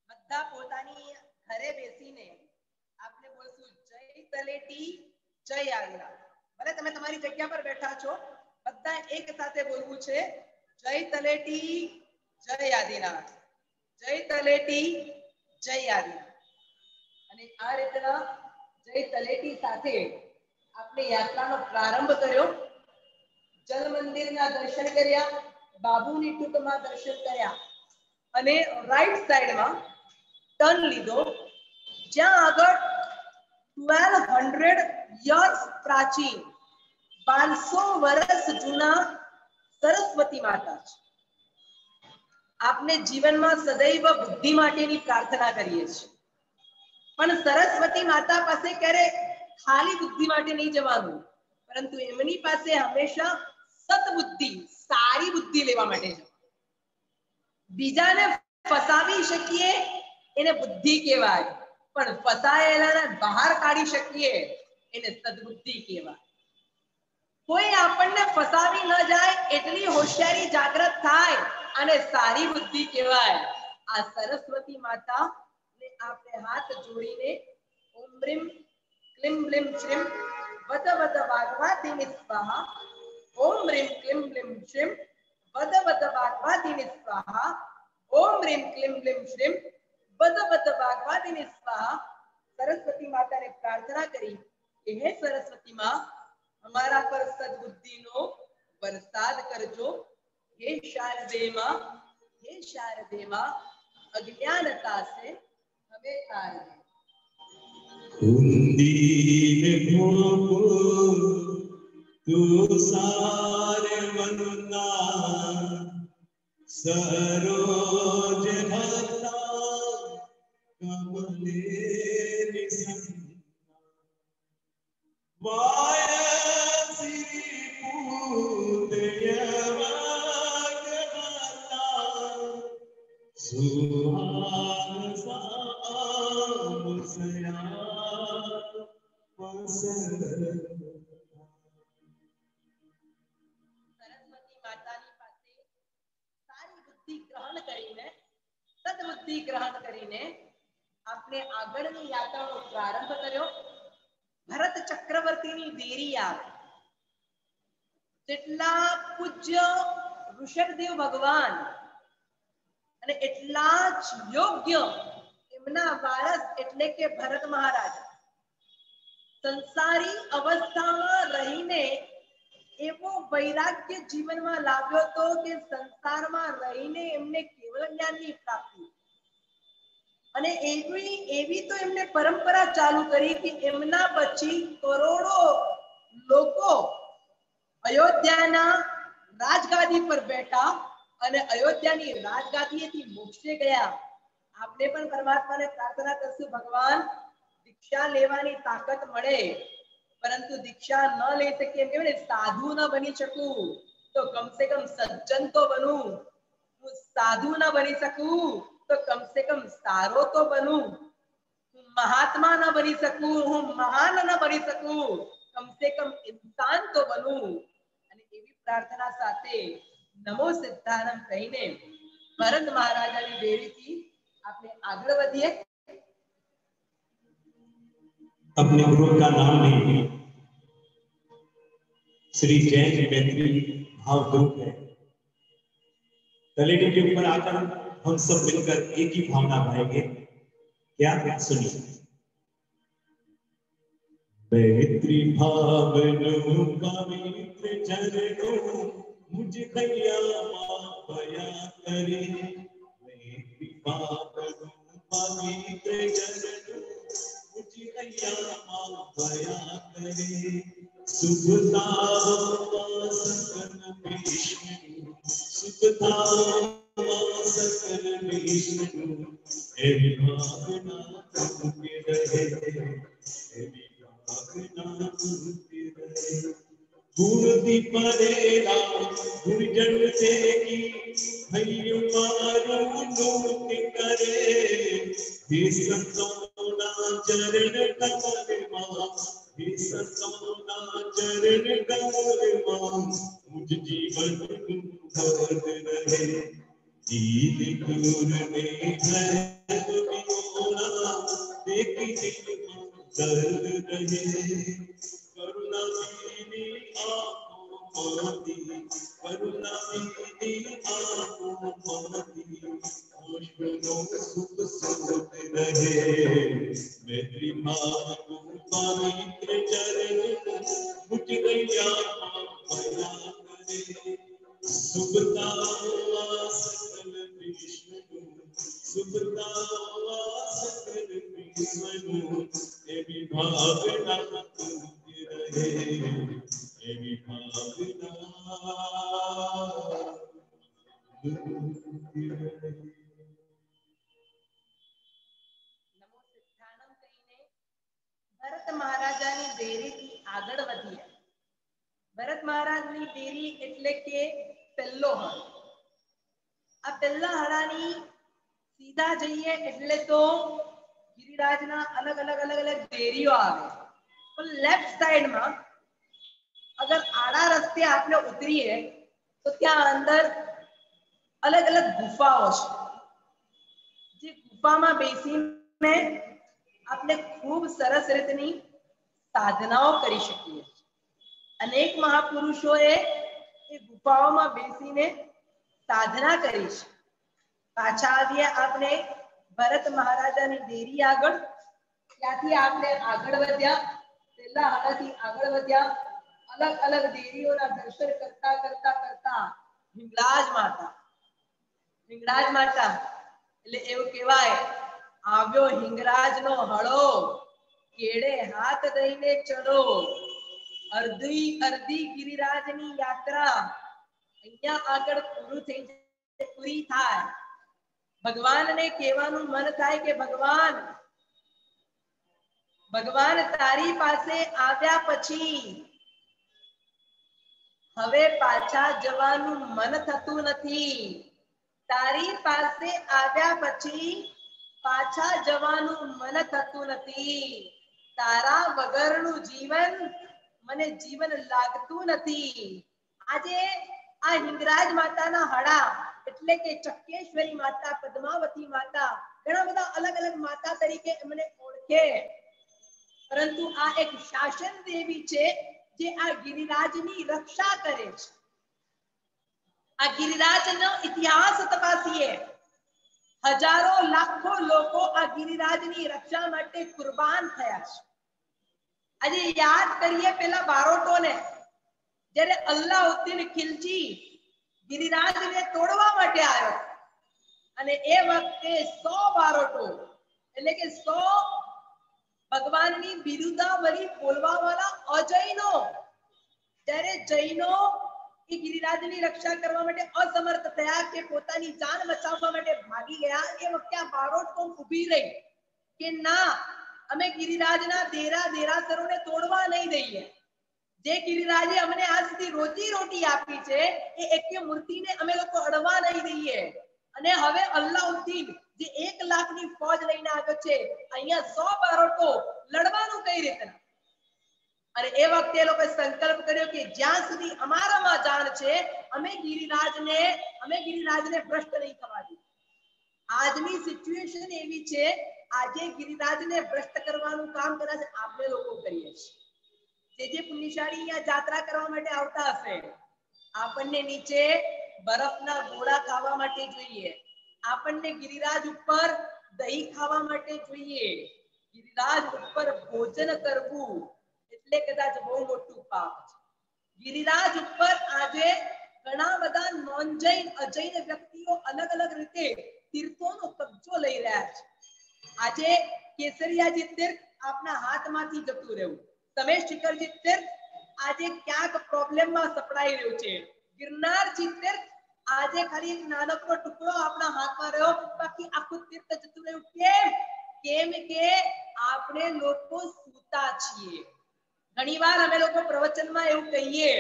બધા પોતાની ઘરે બેસીને આપણે બોલશું જય તલેટી જય આદિનાથ. ભલે તમે તમારી જગ્યા પર બેઠા છો, બધા એક સાથે બોલવું છે જય તલેટી જય આદિનાથ, જય તલેટી જય આદિનાથ. અને આ રીતના જય તલેટી સાથે આપણે યાત્રાનો પ્રારંભ કર્યો. જલ મંદિરના દર્શન કર્યા, બાબુની ટૂંકમાં દર્શન કર્યા અને રાઈટ સાઈડમાં ટર્ન લીધો, જ્યાં આગળ 1200 યર્સ પ્રાચીન 1200 વર્ષ જૂના સરસ્વતી માતા છે. આપને જીવનમાં સદૈવ બુદ્ધિ માટેની પ્રાર્થના કરીએ છીએ, પણ સરસ્વતી માતા પાસે ક્યારે ખાલી બુદ્ધિ માટે નહીં જવાનું, પરંતુ એમની પાસે હંમેશા સદબુદ્ધિ, સારી બુદ્ધિ લેવા માટે જવાનું. બીજાને ફસાવી શકીએ એને બુદ્ધિ કહેવાય, પણ ફસાયેલાને બહાર કાઢી શકીએ એને સદબુદ્ધિ કહેવાય. કોઈ આપણને ફસાવી ન જાય એટલી હોશિયારી જાગૃત થાય અને સારી બુદ્ધિ કહેવાય. આ સરસ્વતી માતા ને આપણે હાથ જોડીને ઓમ બ્રીમ ક્લીમ બ્લીમ શ્રીમ વદ વદ વાગ્વાદિની સ્વાહા, ઓમ બ્રીમ ક્લીમ બ્લીમ શ્રીમ વદ વદ વાગ્વાદિની સ્વાહા, ઓમ બ્રીમ ક્લીમ બ્લીમ શ્રીમ વદ વદ વાગ્વાદિની સ્વાહા. સરસ્વતી માતાને પ્રાર્થના કરી કે હે સરસ્વતી માં, हमारा पर सद्बुद्धि नो बरसात करजो. हे शारदे मां, हे शारदे मां, अज्ञानता से हमें तार दे. कुंदीन भोपो तू सारे मनुना सरोज भक्ता कमले निसंग સદબુદ્ધિ ગ્રહણ કરીને આપણે આગળની યાત્રાનો પ્રારંભ કર્યો. ભરત ચક્રવર્તીની દેરી આવે, તેટલા પૂજ્ય ઋષભદેવ ભગવાન અને એટલા જ યોગ્ય એમના વારસ એટલે કે ભરત મહારાજ સંસારી અવસ્થામાં રહીને એવો વૈરાગ્ય જીવનમાં લાવ્યો હતો કે સંસારમાં રહીને એમને કેવળ જ્ઞાનની પ્રાપ્તિ, અને એવી તો એમને પરંપરા ચાલુ કરી કે એમના પછી કરોડો લોકો અયોધ્યાના રાજગાદી પર બેઠા અને અયોધ્યાની રાજગાદીએથી મોક્ષે ગયા. આપણે પણ પરમાત્માને પ્રાર્થના કરશું, ભગવાન દીક્ષા લેવાની તાકાત મળે, પરંતુ દીક્ષા ન લઈ શકીએ, એમ કહેવાય ને સાધુ ન બની શકું તો કમસે કમ સજ્જન તો બનું. હું સાધુ ન બની શકું તો કમસે કમ સારો તો બનું. હું મહાત્મા ન બની શકું, હું મહાન ન બની શકું, કમસે કમ ઇન્સાન તો બનું. અને એવી પ્રાર્થના સાથે નમો સિદ્ધાનમ કહીને ભરત મહારાજાની દેરીથી આપણે આગળ વધીએ. अपने गुरु का नाम नहीं, श्री जैन मैत्री भाव ग्रुप है. तलेटी के ऊपर आकर हम सब मिलकर एक ही भावना गाएंगे. क्या सुनिए. मैत्री भावनो पवित्र चरणों मुझे दया बया करे. मैत्री भावनो पवित्र चरणों मुझे दया बया करे. सुखता सकल विष्णु सुखता सकल विष्णु विष्णु एवी भावना तुमके रहे, एवी भावना तुमके रहे। गुरुति परेला गुरुजन देखी भैया मारो नूति करे, हे संतोना चरण कमल मां, हे संतोना चरण कमल मां, मुझ जीवन भर रहे। दीन गुर ने है बियोना, देखी दिल दर्द रहे। करुणा दीनी आंखों माती, करुणा दीनी आंखों माती, मुश्किलों सुख सुख रहे। मेरी मांगू पवित्र चरण, मुझ गैया भला करे। सुबता हुआ सकल विष्णु, सुबता हुआ सकल विष्णु, एवी भावना तुमके रहे, एवी भावना तुमके रहे। ભરત મહારાજાની ડેરીથી આગળ વધ્યા. ભરત મહારાજની ડેરી એટલે કે પહેલો હળ. આ પહેલા હળાની સીધા જઈએ એટલે તો ગિરિરાજના અલગ અલગ ડેરીઓ આવે. પણ લેફ્ટ સાઈડમાં અગર આડા રસ્તે આપણે ઉતરીએ તો ત્યાં અંદર અલગ અલગ ગુફાઓ છે. જે ગુફામાં બેસીને આપણે ખૂબ સરસ રીતની સાધનાઓ કરી શકીએ. અનેક મહાપુરુષોએ એ ગુફાઓમાં બેસીને સાધના કરી છે. પાછા આવીએ આપણે ભરત મહારાજાની ડેરી આગળ. ત્યાંથી આપણે આગળ વધ્યા, પહેલા હાડાથી આગળ વધ્યા. અલગ અલગ ડેરીઓના દર્શન કરતા કરતા કરતા હિંગળાજ માતા, હિંગળાજ માતા એટલે એવું કહેવાય આવ્યો હિંગરાજનો હળો, કેડે હાથ દઈને ચલો. અર્ધી અર્ધી ગિરિરાજની યાત્રા અહીંયા આગળ પૂરી થાય. ભગવાનને કહેવાનું મન થાય કે ભગવાન, ભગવાન તારી પાસે આવ્યા પછી હવે પાછા જવાનું મન થતું નથી. તારી પાસે આવ્યા પછી પાછા જવાનું મન થતું નથી. તારા વગરનું જીવન મને જીવન લાગતું નથી. આજે આ હિંગરાજ માતાના હડા એટલે કે ચક્કેશ્વરી માતા, પદ્માવતી માતા, ઘણા બધા અલગ અલગ માતા તરીકે એમને ઓળખે. પરંતુ આ એક શાસન દેવી છે જે આ ગિરિરાજની રક્ષા કરે છે. આ ગિરિરાજનો ઇતિહાસ તપાસીએ. હજારો લાખો લોકો આ ગિરિરાજની રક્ષા માટે કુરબાન થયા છે. આજે યાદ કરીએ પેલા બારોટોને, જ્યારે અલ્લાઉદ્દીન ખિલજી ગિરિરાજને તોડવા માટે આવ્યો અને એ વખતે 100 બારોટો એટલે કે 100 ભગવાનની બિરુદાવલી બોલવા વાળા અજૈનો, જ્યારે જૈનો એ ગિરિરાજની રક્ષા કરવા માટે અસમર્થ થયા કે પોતાની જાન બચાવવા માટે ભાગી ગયા, એ વખતે આ બારોટ કોમ ઊભી રહી કે ના, અમે ગિરિરાજના દેરાસરોને તોડવા નહીં દઈએ. જે ગિરિરાજે અમને આજ સુધી રોજી રોટી આપી છે એ એકે મૂર્તિને અમે લોકો અડવા નહીં દઈએ. અને હવે અલ્લાઉદ્દીન જે 1 લાખની ફોજ લઈને આવ્યો છે, અહીંયા 100 બારોટો લડવાનું કઈ રીતના? અને એ વખતે એ લોકોએ સંકલ્પ કર્યો કે જ્યાં સુધી અમારામાં જાણ છે અમે ગિરિરાજને ભ્રષ્ટ નહીં થવા દઈએ. આજની સિચ્યુએશન એવી છે, આજે ગિરિરાજને ભ્રષ્ટ કરવાનું કામ કદાચ આપણે લોકો કરીએ છીએ. જે પુણ્યશાળી અહીંયા જાત્રા કરવા માટે આવતા હશે, આપણને નીચે બરફના ગોળા ખાવા માટે જોઈએ, આપણને ગિરિરાજ ઉપર દહીં ખાવા માટે જોઈએ. ગિરિરાજ ઉપર ભોજન કરવું એટલે કદાચ બહુ મોટું પાપ છે. ગિરિરાજ ઉપર આજે ઘણા બધા નોન જૈન અજૈન વ્યક્તિઓ અલગ અલગ રીતે તીર્થોનો કબજો લઈ રહ્યા છે. આજે કેસરિયાજી તીર્થ આપના હાથમાંથી જતું રહ્યું, તમે શિખરજી તીર્થ આજે ક્યાંક પ્રોબ્લેમમાં સપડાઈ રહ્યું છે. ગિરનારજી તીર્થ આજે ખાલી એક નાનકડો ટુકડો આપણા હાથમાં રહ્યો, બાકી આખું તીર્થ જતું રહ્યું. કેમ? કેમ કે આપણે લોકો સૂતા છીએ. ઘણીવાર અમે લોકો પ્રવચનમાં એવું કહીએ,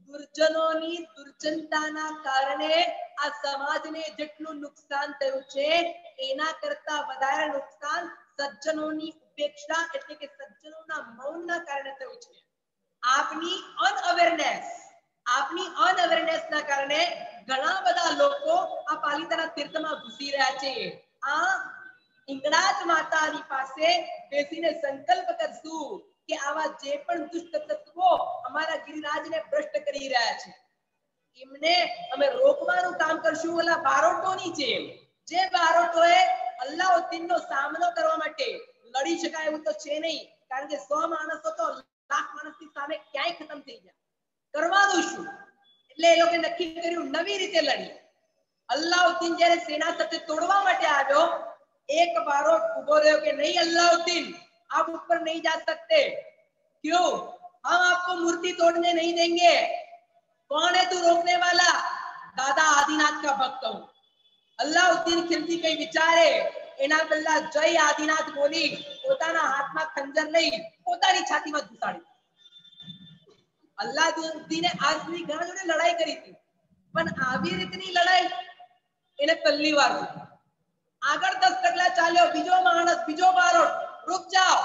દુર્જનોની દુર્જનતાના કારણે આ સમાજને જેટલું નુકસાન થયું છે એના કરતા વધારે નુકસાન સજ્જનોની ઉપેક્ષા એટલે કે સજ્જનોના મૌનના કારણે થયું છે. આપની અનઅવેરનેસના કારણે ઘણા બધા લોકો આ પાલિતાના તીર્થમાં ઘૂસી રહ્યા છે. આ હિંગળાજ માતાની પાસે બેસીને સંકલ્પ કરશું કે આવા જે પણ દુષ્ટ તત્વો અમારા ગિરિરાજને ભ્રષ્ટ કરી રહ્યા છે એમને અમે રોકવાનું કામ કરશું. ઓલા બારોટોની જેમ, જે બારોટોએ અલ્લાઉદ્દીનનો સામનો કરવા માટે લડી શકાય એવું તો છે નહીં, કારણ કે 100 માણસો તો લાખ માણસની સામે ક્યાંય ખતમ થઈ જાય. કરવાનું શું? એટલે એ લોકો નક્કી કર્યું નવી રીતે લડી. અલ્લાઉદ્દીન જ્યારે સેના સાથે તોડવા માટે આવ્યો, एक बारोट उभो रहो कि नहीं अल्लाउद्दीन आप ऊपर नहीं जा सकते. क्यों? हम आपको मूर्ति तोड़ने नहीं देंगे. कौन है तू रोकने वाला? दादा आदिनाथ का भक्त हूं. अल्लाउद्दीन खिलजी कई विचारे एना પહેલા જય આદિનાથ બોલી પોતાના હાથમાં ખંજર લઈ પોતાની છાતીમાં ઘુસાડી. અલ્લાઉદ્દીને આજની ઘણા જોડે લડાઈ કરી હતી, પણ આવી રીતની લડાઈ એને પહેલી વાર થઈ. આગળ 10 ડગલા ચાલ્યો, બીજો માણસ, બીજો બારોટ, રૂક જાઓ.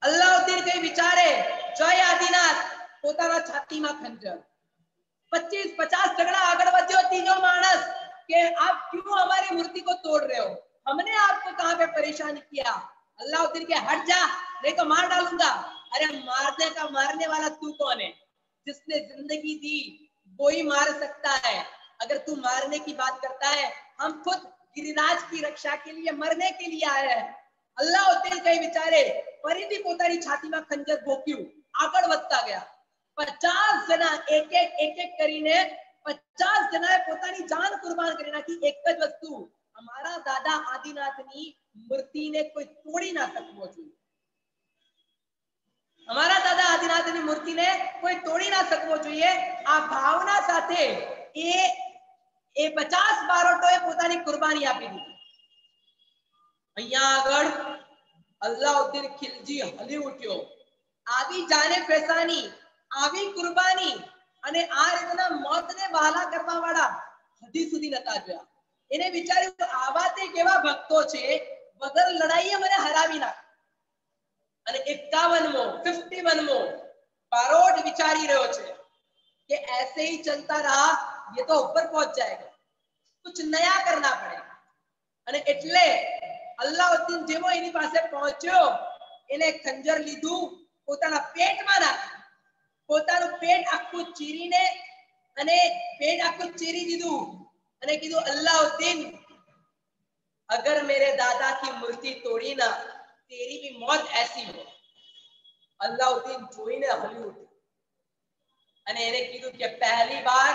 અલ્લાઉદ્દીન કઈ વિચારે જય આદિનાથ પોતાના છાતીમાં ખંજર. 25-50 ડગલા આગળ વધ્યો ત્રીજો માણસ कि आप क्यों हमारी मूर्ति को तोड़ रहे हो? हमने आपको कहां पे परेशान किया? अल्लाउद्दीन के हट जा नहीं तो मार डालूंगा. अरे मारने वाला तू कौन है? जिसने जिंदगी दी वो ही मार सकता है. अगर तू मारने की बात करता है, हम खुद गिरिराज की रक्षा के लिए मरने के लिए आए हैं. अल्लाउद्दीन कई विचारे फरीથી પોતાની છાતીમાં ખંજર ભોક્યું, આગળ વધતા ગયા. 50 જણા એક એક કરીને 50 જણાએ પોતાની જાન કુરબાન કરી નાખી. એક જ વસ્તુ, અમારા દાદા આદિનાથની મૂર્તિને કોઈ તોડી ના શકવો જોઈએ. અમારા દાદા આદિનાથની મૂર્તિને કોઈ તોડી ના શકવો જોઈએ. આ ભાવના સાથે એ 50 બારોટોએ પોતાની કુરબાની આપી દીધી. અહીંયા આગળ અલ્લાઉદ્દીન ખિલજી હલી ઉઠ્યો. આવી જાને ફેસાની, આવી કુરબાની અને આ રીતના મોતને વહાલા કરવા વાળા હજી સુધી નતા જોયા. એને વિચાર્યું આવા તે કેવા ભક્તો છે, વગર લડાઈએ મને હરાવી નાખ. અને 51મો બારોટ વિચારી રહ્યો છે कि ऐसे ही चलता रहा ये तो ऊपर पहुंच जाएगा, कुछ नया करना पड़ेगा. અને એટલે અલ્લાઉદ્દીન જેવો એની પાસે પહોંચ્યો, એને ખંજર લીધું, પોતાના પેટમાં નાખ્યું. પોતાનું પેટ આખું ચીરીને અને પેટ આખું ચીરી દીધું અને કીધું અલ્લાઉદ્દીન अगर मेरे दादा की मूर्ति तोड़ी ना तेरी भी मौत ऐसी हो. अल्लाउद्दीन જોઈને હલી ઉઠ્યો અને એને કીધું કે पहली बार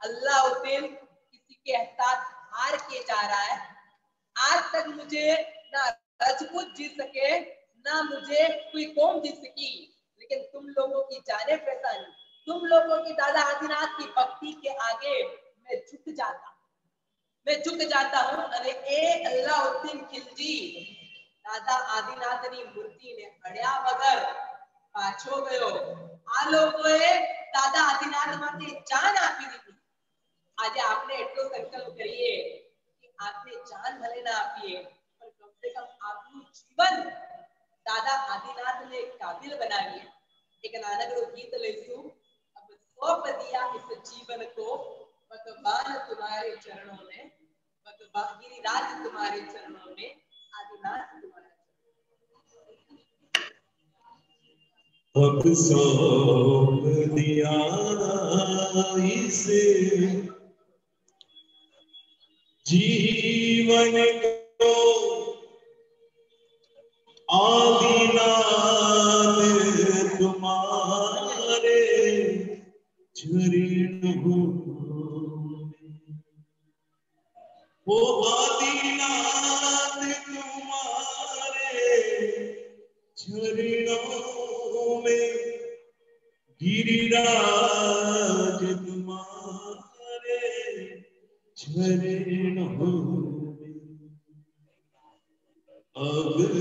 अल्लाउद्दीन किसी के साथ हार के जा रहा है. आज तक मुझे ना राजपूत जीत सके ना मुझे कोई कौम जीत सकी, लेकिन तुम लोगों की जाने पहचानी, तुम लोगों की दादा आदिनाथ की भक्ति के आगे मैं झुक जाता हूं. અને એ અલ્લાઉદ્દીન ખિલજી દાદા આદિનાથની મૂર્તિને અડ્યા વગર પાછો ગયો. આ લોકોએ દાદા આદિનાથ માટે જાન આપી દીધી. આજે આપણે એટલો સંકલ્પ કરીએ કે આપણે જાન ભલે ના આપીએ, પણ કમ સે કમ આપણું જીવન दादा आदिनाथ ने काबिल बनाइए. एक नानकड़ो गीत लईसु, अब सौंप दिया इस जीवन को, भगवान तुम्हारे चरणों में, भगवान गिरिराज तुम्हारे चरणों में, आदिनाथ तुम्हारे अब सौंप दिया इस जीवन को आदिनाथ तुम्हारे चरणों वो आदिनाथ तुम्हारे चरणों में गिरिराज तुम्हारे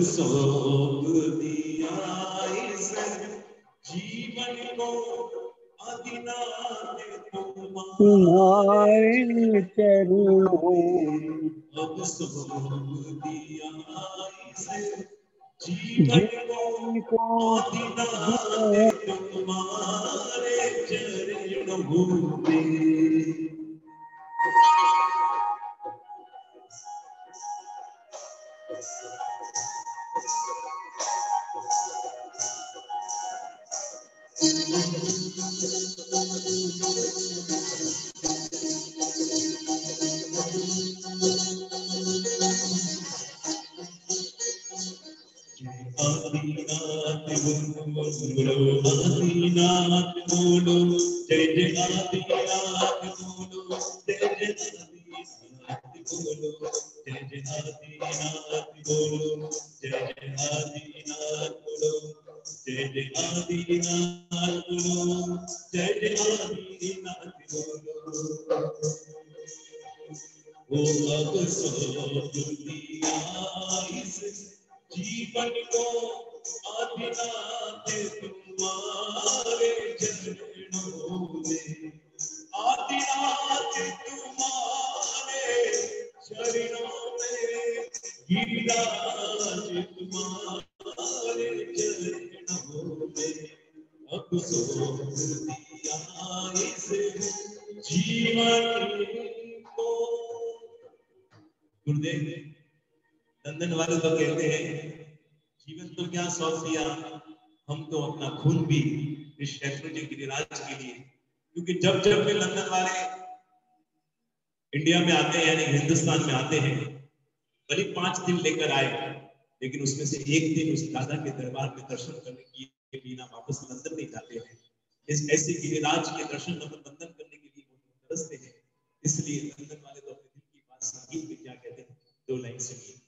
सौंप दिया इस जीवन को आदिनाथ तुम्हारे चरणों अब सौंप दिया इस जीवन को आदिनाथ तुम्हारे चरणों में। आदिनाथ बोलो आदिनाथ बोलो जय जय आदिनाथ बोलो जय जय आदिनाथ बोलो जय जय आदिनाथ बोलो जय जय आदिनाथ बोलो जय जय आदिनाथ बोलो जय जय आदिनाथ बोलो। वो अब सौंप दिया इस जीवन को आदिनाथ तुम्हारे चरणों में। आदिनाथ तुम्हारे चरणों में गिरिराज तुम्हारे चरणों में। अब सौंप दिया इस जीवन को। गुरुदेव लंदन वाले तो कहते हैं जीवन तो क्या सौंप दिया, हम तो अपना खून भी इस शैत्रुंजय जी गिरिराज के लिए, क्योंकि जब जब भी लंदन वाले इंडिया में आते हैं यानी हिंदुस्तान में आते हैं, भले 5 दिन लेकर आए, लेकिन उसमें से एक दिन उस दादा के दरबार में दर्शन करने के बिना वापस लंदन नहीं जाते हैं। इस ऐसे गिरिराज के दर्शन लंदन करने के लिए वो तरसते हैं। इसलिए लंदन वाले तो अपने दिल की बात संगीत में क्या कहते हैं, 2 लाइन सुनिए।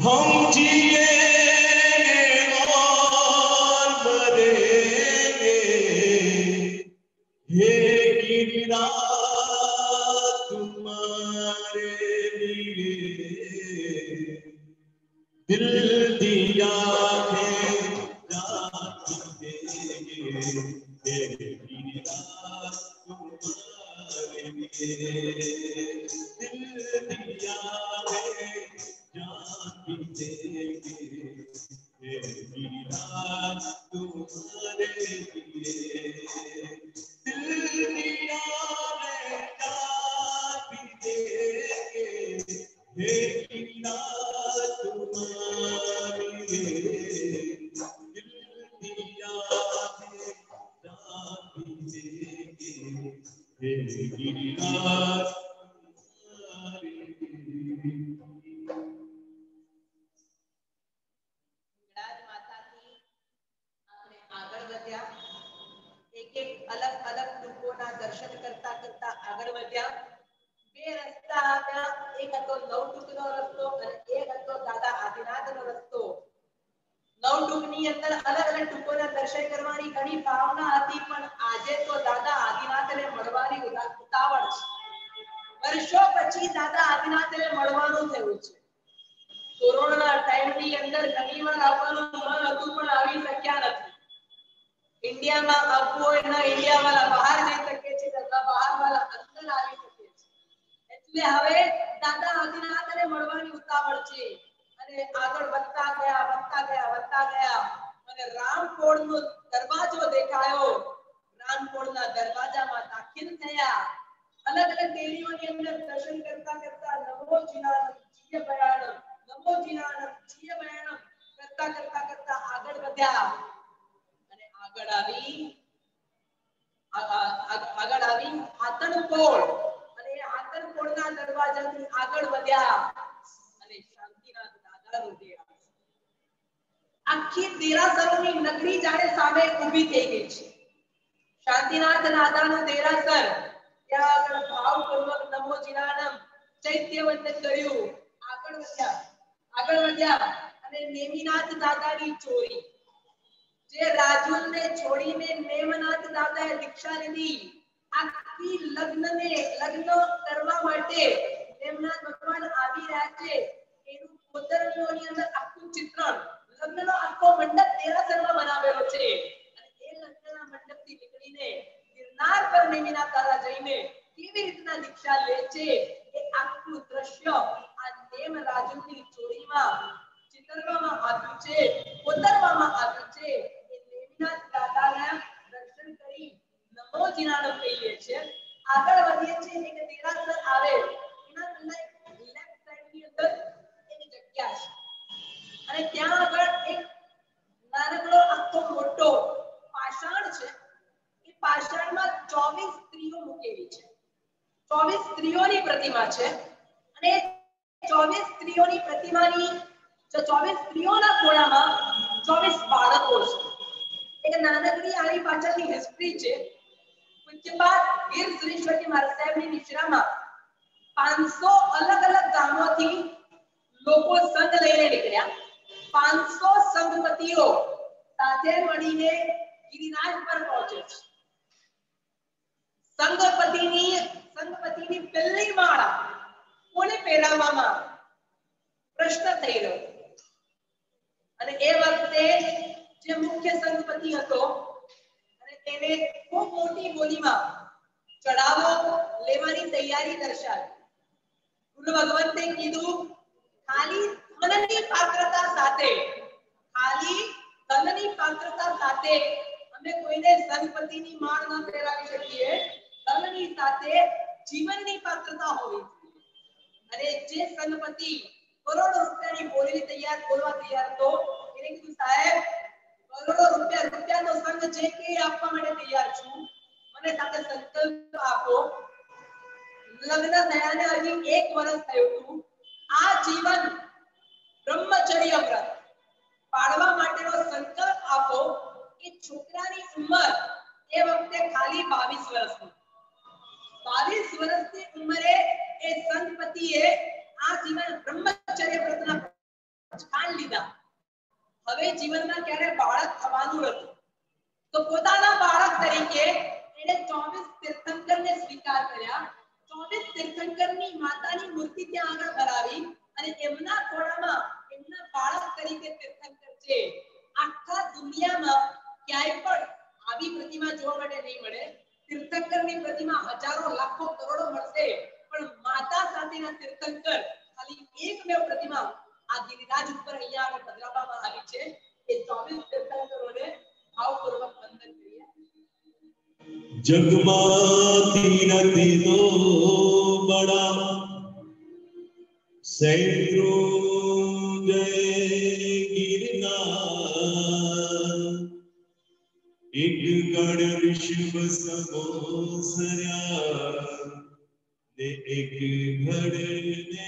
हम जिएंगे और मरेंगे हे गिरिराज तुम्हारे लिए। दिल दिया है जान देंगे हे गिरिराज तुम्हारे लिए। दिल दिया है जान देंगे हे गिरिराज तुम्हारे लिए। दिल दिया है जान देंगे हे गिरिराज तुम्हारे लिए। दिल दिया है जान देंगे हे गिरिराज तुम्हारे लिए। દર્શન કરતા કરતા આગળ વધ્યા. 2 રસ્તા આવ્યા, એક હતો નવટુકનો રસ્તો અને એક હતો દાદા આદિનાથનો રસ્તો. નવટુકની અંદર અલગ અલગ ટુકોના દર્શન કરવાની ઘણી ભાવના હતી, પણ આજે તો દાદા આદિનાથને મળવાની ઉતાવળ છે. વર્ષો પછી દાદા આદિનાથને મળવાનું થયું છે. કોરોના ટાઈમની અંદર ઘણીવાર આવવાનું મન હતું પણ આવી શક્યા નથી. इंडिया में आपको ना इंडिया वाला बाहर जई सके छे, दादा बाहर वाला अंदर આવી શકે છે. એટલે હવે દાદા આદિનાથને મળવાની ઉતાવળ છે અને આગળ વધતા ગયા અને રામકોળનો દરવાજો દેખાયો. રામકોળના દરવાજામાં દાખલ થયા. अलग अलग देवीઓની અંદર દર્શન કરતા કરતા નમો જીનાનંદ જીય ભયાનંદ, નમो જીનાનંદ જીય ભયાનંદ કરતા કરતા કરતા આગળ વધ્યા. આગળ આવી હાથણકોળ અને હાથણકોળના દરવાજાથી આગળ વધ્યા અને શાંતિનાથ દાદાનો ડેરા. આખી દેરાસરોની નગરી જાણે સામે ઊભી થઈ ગઈ છે. શાંતિનાથ દાદાનો દેરાસર ત્યાં આગળ ભાવપૂર્વક નમો જીનાનંદ ચૈત્યવંદન કર્યું. આગળ વધ્યા દાદાની ચોરી, જે રાજુલને છોડીને નેમનાથ દાદાએ દીક્ષા લીધી, આખી લગ્ન કરવા માટે નેમનાથ ભગવાન આવી રહ્યા છે એનું કોતરણીઓની અંદર આખું ચિત્રણ, લગ્નનો આખો મંડપ દેરાસરમાં બનાવેલો છે અને એ લગ્નના મંડપથી નીકળીને ગિરનાર પર નેમિનાથ દાદા જઈને કેવી રીતના દીક્ષા લે છે એ આખું દ્રશ્ય આ નેમ રાજુલની ચોરીમાં ચિતરવામાં આવ્યું છે, કોતરવામાં આવ્યું છે। એ નેમિનાથ દાદાના દર્શન કરી નમોજીનાનો કહીએ છીએ। આગળ વધીએ છીએ, એક દેરાસર આવે એના અંદર લેફ્ટ સાઈડની અંદર એક જગ્યા છે અને ત્યાં આગળ એક નાનકડો આખો મોટો પાષાણ છે। એ પાષાણમાં 24 સ્ત્રીઓ મૂકેલી છે, 24 સ્ત્રીઓની પ્રતિમા છે અને 24 સ્ત્રીઓની પ્રતિમાની 24 સ્ત્રીઓના ખોળામાં 24 બાળકો છે। એક નાનકડી આની પાછળની હિસ્ટ્રી છે। પૂજ્યપાદ વીર સુરેશ્વરજી મહારાજ સાહેબની નિશ્રામાં 500 અલગ અલગ ગામોથી લોકો સંઘ લઈને નીકળ્યા। 500 સંઘપતિઓ સાથે મળીને ગિરિરાજ પર પહોંચે છે। સંઘપતિની પહેલી માળા કોને પહેરાવવામાં પ્રશ્ન થઈ રહ્યો અને એ વખતે જે મુખ્ય સંઘપતિ હતો અને તેને ખૂબ મોટી બોલીમાં ચડાવો લેવાની તૈયારી દર્શાવી। ગુરુ ભગવંતે કીધું ખાલી ધનની પાત્રતા સાથે અમે કોઈને સંપત્તિની માળ ન પહેરાવી શકીએ, ધનની સાથે જીવનની પાત્રતા હોવી જોઈએ। અને જે સંપત્તિ કરોડો રૂપિયાની બોલવા તૈયાર તો એને કીધું સાહેબ કરોડો રૂપિયાનો સંઘ જે કે આપવા માટે તૈયાર છું, મને સાથે સંકલ્પ આપો। લગ્ન થયાને હજી 1 વર્ષ થયું હતું, આ જીવન બ્રહ્મચર્ય વ્રત પાળવા માટેનો સંકલ્પ આપો। એ છોકરાની ઉંમર એ વખતે ખાલી 22 વર્ષની, 22 વર્ષની ઉંમરે એ સંતપતિએ આ જીવન બ્રહ્મચર્ય વ્રતના ઠાણ લીધા। હવે જીવનમાં ક્યારે બાળક થવાનું નથી તો પોતાના બાળક તરીકે એને 24 તીર્થંકરને સ્વીકાર કર્યા। 24 તીર્થંકરની માતાની મૂર્તિ ત્યાં આગળ ધરાવી અને એમના ખોળામાં એમના બાળક તરીકે તીર્થંકર છે। આખા દુનિયામાં ક્યાંય પણ આવી પ્રતિમા જોવા માટે નહીં મળે। તીર્થંકરની પ્રતિમા હજારો લાખો કરોડો મળશે પણ માતા સાથેના તીર્થંકર ખાલી એકમેવ પ્રતિમા આ ગિરિરાજ ઉપર અહીંયા આગળ પધરાવવામાં આવી છે। એ 24 તીર્થંકરોને ભાવપૂર્વક વંદન કરીએ। जगमा तीरथ दो बड़ा सैरो जय गिरनार एक गण ऋषभ समोसर्या ने एक घड़ ने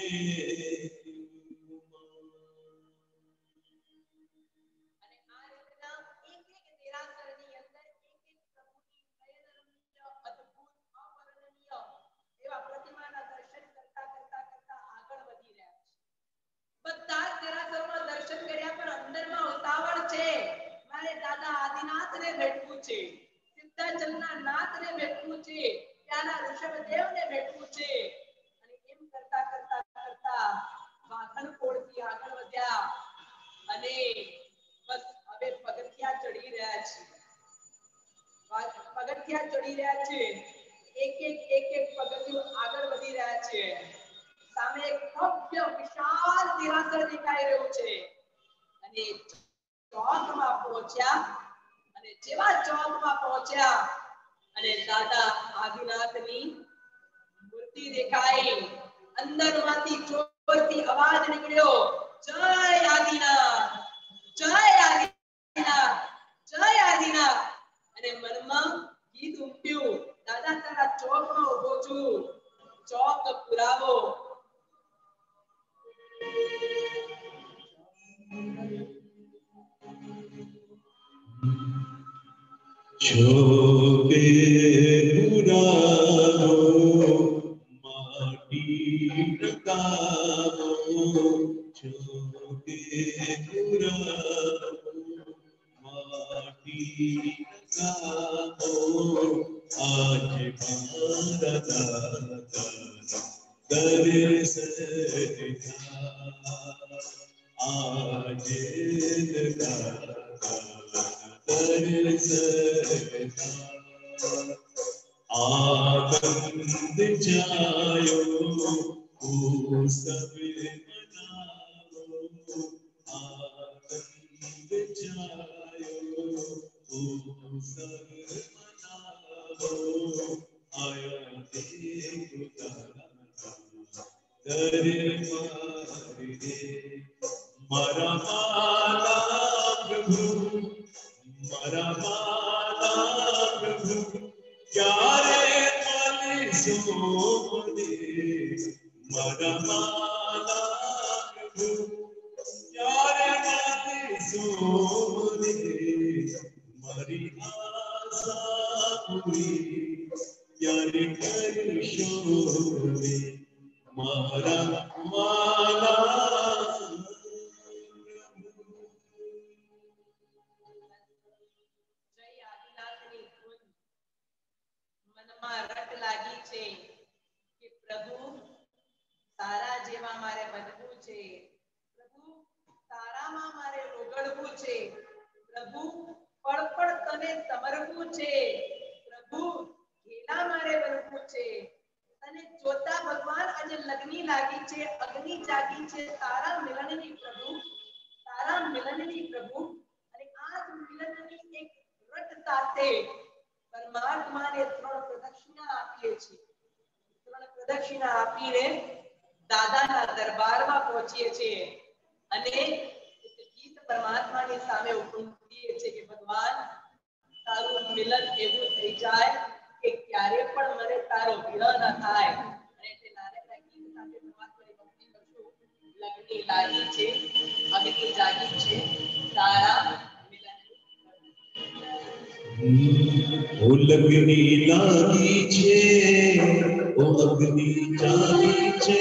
સિદ્ધાચલના નાથને ભેટવું છે, ત્યાંના ઋષભદેવને ભેટવું છે અને એમ કરતા વાઘણ કોળથી આગળ વધ્યા અને બસ હવે પગથિયા ચડી રહ્યા છે। એક પગથિયું આગળ વધી રહ્યા છે। સામે એક ભવ્ય વિશાળ દેરાસર દેખાઈ રહ્યું છે અને ચોકમાં પહોંચ્યા અને જેવા ચોકમાં પહોંચ્યા અને દાદા આદિનાથની મૂર્તિ દેખાઈ। અંદરમાંથી જોરથી અવાજ નીકળ્યો, જય આદિનાથ, જય આદિનાથ, જય આદિનાથ। અને મનમાં ગીત ઉમટ્યું, દાદા તારા ચોકમાં ઉભો છું, ચોક પુરાવો। छोटे पुरानो माटी टकानो छोटे आनंद जायो ओ सब मनाओ, आनंद जायो ओ सब मनाओ, आया देवता दरबार रे। मरा माला प्रभु, मरा माला प्रभु, प्यारे मन सोने, मरा माला प्रभु, प्यारे मन सोने, मरी आशा पूरी प्यारे कर शोरे, मरा माला રટ લાગી છે કે પ્રભુ તારા જેવા મારે બનવું છે, પ્રભુ તારામાં મારે ઓગળવું છે, પ્રભુ પળ પળ તને સમરવું છે, પ્રભુ ઘેલા મારે બનવું છે, તને જોતા ભગવાન આજે લગ્ની લાગી છે, અગ્નિ જાગી છે તારા મિલનની પ્રભુ, તારા મિલનની પ્રભુ। અને આ મિલનની એક રટ સાથે પરમાત્માને ત્રણ પ્રદક્ષિણા આપીએ છીએ, ત્રણ પ્રદક્ષિણા આપીને દાદાના દરબારમાં પહોંચીએ છીએ અને એક ગીત પરમાત્માની સામે ઉઠાવીએ છીએ કે ભગવાન તારું મિલન એવું થઈ જાય કે ક્યારે પણ મને તારો વિરહ ન થાય। અને તે નારાયણના ગીત સાથે પરમાત્માની ભક્તિ કરશું। લગ્ની લાગી છે, અગ્નિ જાગી છે, તારા ओ लगनी लागी छे, ओ अग्नि जागी छे,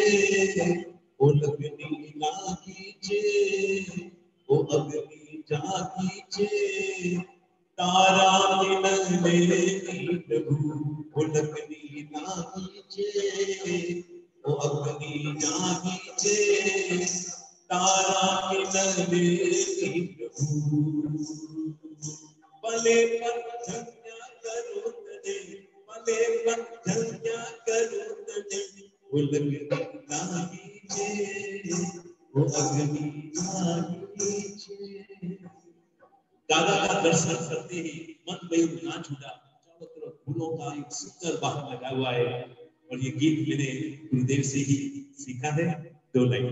ओ लगनी लागी छे, ओ अग्नि जागी छे, तारा मिलने प्रभु, ओ लगनी लागी छे, ओ अग्नि जागी छे, तारा मिलने प्रभु। भले पंचन्या करो तने, भले पंचन्या करो तने, वो लगनी लागी छे, वो अग्नि जागी छे। दादा का दर्शन करते ही मन में ना छूटा, चारों तरफ फूलों का एक सुंदर बाग लगा हुआ है और ये गीत मैंने गुरुदेव से ही सीखा है। 2 लाइन।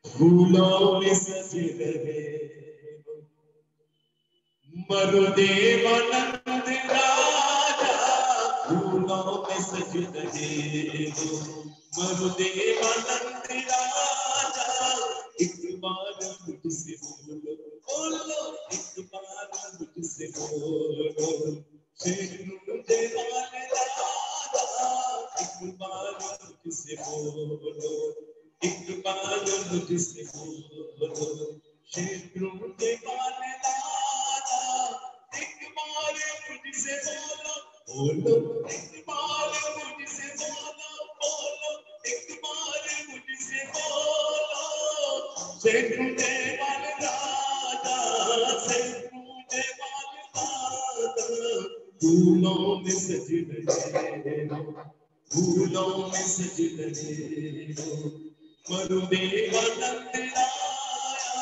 फूलों में सजे रहे मरुदेवानंद राजा, फूलों में सज रहे हो मरुदेवानंद राजा, एक बार मुझसे बोलो, बोलो एक बार मुझसे बोलो, शेरुदेवान राजा, एक बार मुझसे बोलो, एक बार मुझसे बोलो, शेरुदेवान राजा, एक बार मुझसे बोलो, बोलो एक बार मुझसे बोलो, बोलो एक बार मुझसे बोलो, शेरुदेवान राजा, शेरुदेवान राजा, फूलों में सज रहे हो, फूलों में सज रहे हो, मरुदेवानंद राया,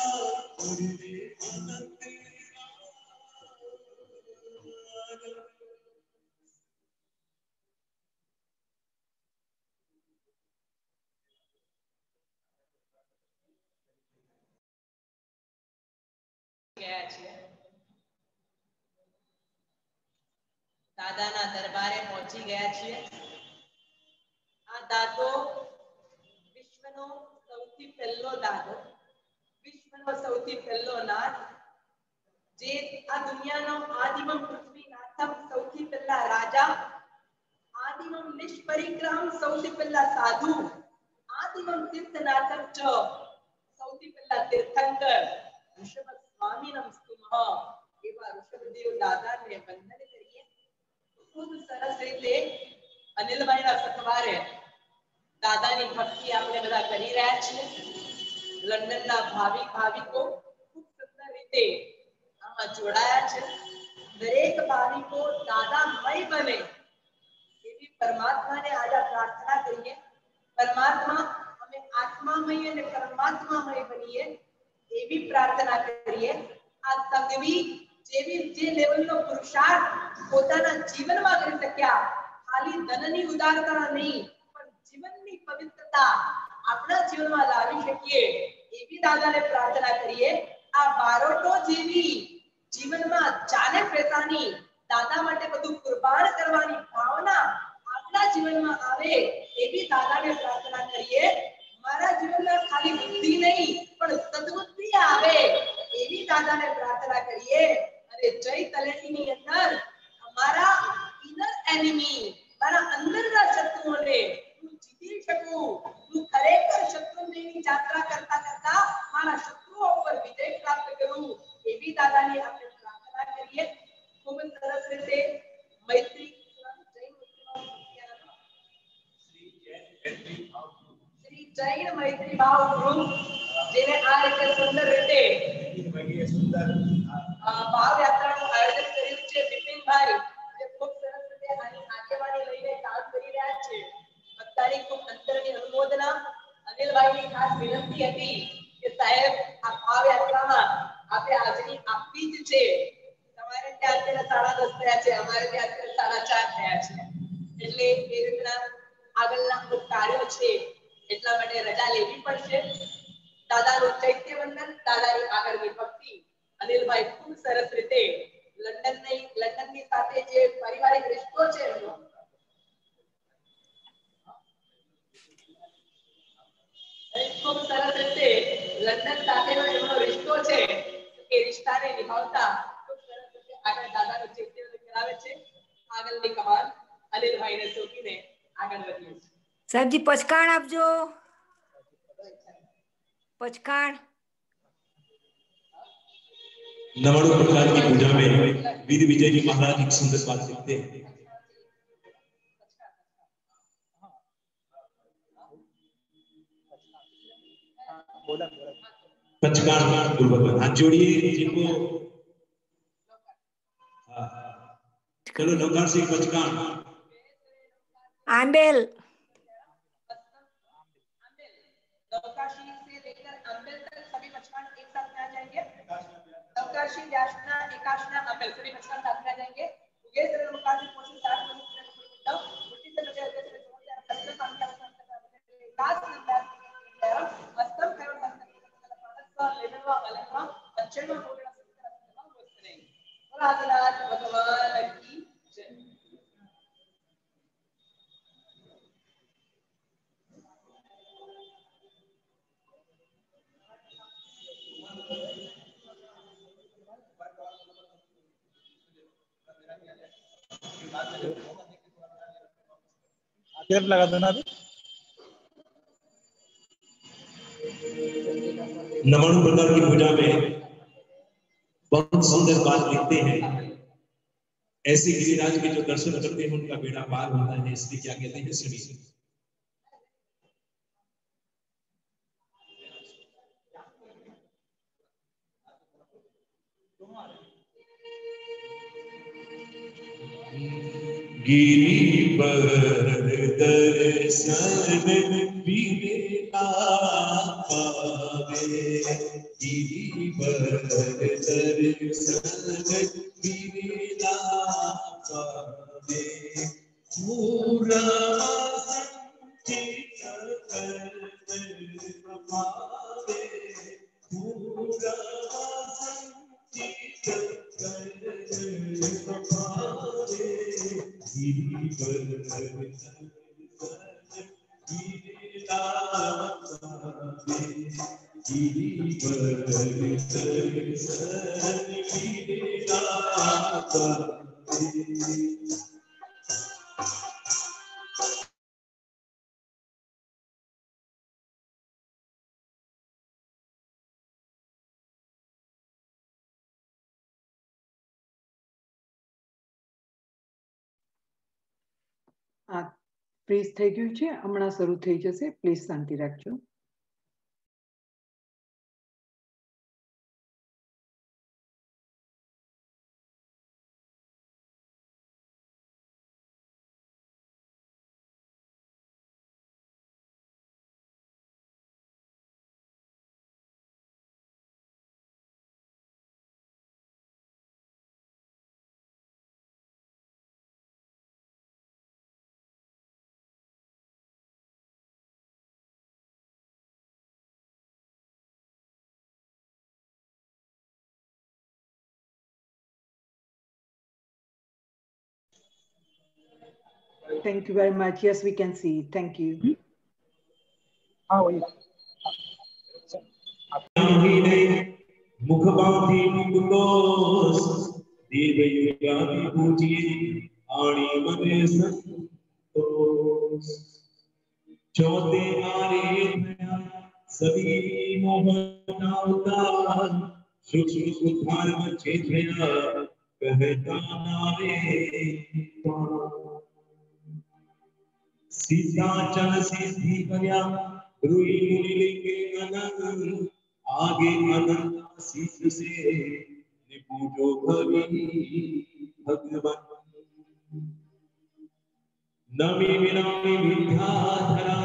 मरुदेवानंद ગયા છે। દાદાના દરબારે પહોંચી ગયા છીએ। આ દાદો વિશ્વનો સૌથી પહેલો દાદો, વિશ્વનો સૌથી પહેલો નાથ, જે આ દુનિયાનો આદિમમ પૃથ્વીનાથમ સૌથી પહેલા રાજા, આદિમમ નિષ્પરિગ્રહમ સૌથી પહેલા સાધુ, આદિમમ તીર્થનાથમ ચ સૌથી પહેલા તીર્થંકર ઋષભ સ્વામી નમસ્તુમઃ એવા ઋષભદેવ દાદાને વંદન કરીએ. ખૂબ સરસ રીતે અનિલભાઈના સથવારે દાદાની ભક્તિ આપણે બધા કરી રહ્યા છીએ. લંડનના ભાવિકો ખૂબ સુંદર રીતે આમાં જોડાયા છે. દરેક ભાવિકો દાદામય બને એવી પરમાત્માને આજે પ્રાર્થના કરીએ. પરમાત્મા અમે આત્મામય અને પરમાત્મામય બનીએ એવી પ્રાર્થના કરીએ. આ સંગવી જેવી જે લેવલનો પુરુષાર્થ પોતાના જીવનમાં કરી શક્યા, ખાલી ધનની ઉદારતા નહીં પણ જીવનની પવિત્રતા આપણા જીવનમાં લાવી શકીએ એવી દાદાને પ્રાર્થના કરીએ. આ બારોટો જેવી જીવનમાં જાને પ્રતાની દાદા માટે બધું કુરબાન કરવાની ભાવના આપણા જીવનમાં આવે એવી દાદાને પ્રાર્થના કરીએ. મારા જીવનમાં ખાલી બુદ્ધિ નહીં પણ સદબુદ્ધિ આવે એવી દાદાને પ્રાર્થના કરીએ. અને જય તલેટીની અંદર અમારા ઇનર એનિમી, મારા અંદરના શત્રુઓને હું જીતી શકું, હું ખરેખર શત્રુંજયની યાત્રા કરતા કરતા મારા શત્રુઓ પર વિજય પ્રાપ્ત કરું એવી દાદાની આપણે પ્રાર્થના કરીએ. ખૂબ સરસ રીતે મૈત્રી શ્રી જૈન મૈત્રી ભાવ ગ્રુપ જેને આ રીતે સુંદર રીતે ભાવ યાત્રાનું આયોજન કર્યું છે. બિપિનભાઈ જે ખૂબ સરસ રીતે આની આગેવાની લઈને કામ કરી રહ્યા છે. બધાની ખૂબ અંતરની અનુમોદના. અનિલભાઈની ખાસ વિનંતી હતી કે સાહેબ આ ભાવ યાત્રામાં આપણે હાજરી આપવી જ છે. તમારે ત્યાં અત્યારે 10:30 થયા છે, અમારે ત્યાં અત્યારે 4:30 થયા છે. એટલે એ રીતના આગળના અમુક કાર્યો છે એટલા માટે રજા લેવી પડશે. દાદાનું ચૈત્ય વંદન, દાદાની આગળની ભક્તિ અનિલભાઈ ખૂબ સરસ રીતે લંડનની સાથે જે પારિવારિક રિશ્તો છે એમનો ખૂબ સરસ રીતે લંડન સાથેનો એમનો રિશ્તો છે એ રિશ્તાને નિભાવતા ખૂબ સરસ રીતે આગળ દાદાનું ચૈત્ય વંદન કરાવે છે. આગળની કમાન અનિલભાઈને સોંપીને આગળ વધીએ છીએ. સાહેબજી પચકાણ આપજો. पचकाण। नवाणु प्रकार की पूजा में वीर विजय जी महाराज एक सुंदर बात लिखते हैं। पचकाण हाथ जोड़िए जिनको चलो नौकार से पचकाण। आंबेल नौकाशी से लेकर अंबेल तक सभी पचकाण एक साथ में आ जाएंगे। नौकाशी व्यासना एकाशना अंबेल सभी पचकाण साथ में आ जाएंगे। ये सभी नौकार की कोशिश 7 मिनट में मुट्ठी से लगे हुए से जोड़ दिया कष्ट पानी का विकास नंबर मस्तम करो मस्तम लेनवा अलवा अच्छे में बोलना सकता है और आदरात भगवान की जय। लगा देना अभी। नवाणु प्रकार की पूजा में बहुत सुंदर बात लिखते हैं। ऐसे गिरिराज के जो दर्शन करते हैं उनका बेड़ा पार होता है। इसलिए क्या कहते हैं सुनिए। गिरिवर दर्शन बिना पावे, गिरिवर दर्शन बिना पावे, पूरा संचित कर पावे, पूरा संचित कर पावे, गिरिवर दर्शन बिना पावे, गिरिवर दर्शन बिना पावे। આ ફ્રીઝ થઈ ગયું છે, હમણાં શરૂ થઈ જશે. પ્લીઝ શાંતિ રાખજો. Thank you very much. Yes, we can see. Thank you. मुखबाती मुकुलोस देवयुगादि पूजिए आणी मने संतोष चौथे आरे सभी मोहना उतार सूक्ष्म उद्धार बच्चे थया कहता नारे सीता चल सिद्धि बया रुई लिंगे अनंत आगे अनंत शीश से निपूजो भवी भगवन नमी विनामी विद्याधरा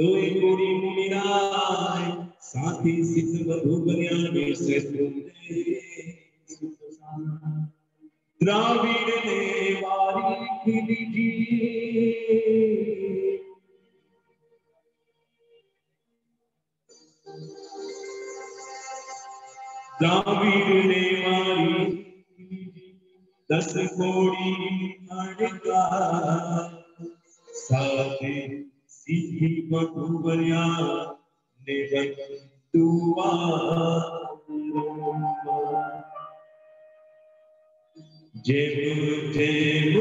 दोई गोरी मुनिराय साथी सिद्ध वधु बनिया में श्रेष्ठ द्राविड़ ने वारी खिली द्राविड़ ने वारी 10 कोड़ी अड़का साथे सिद्धि बधुवरिया ने बंदुआ जेम जेम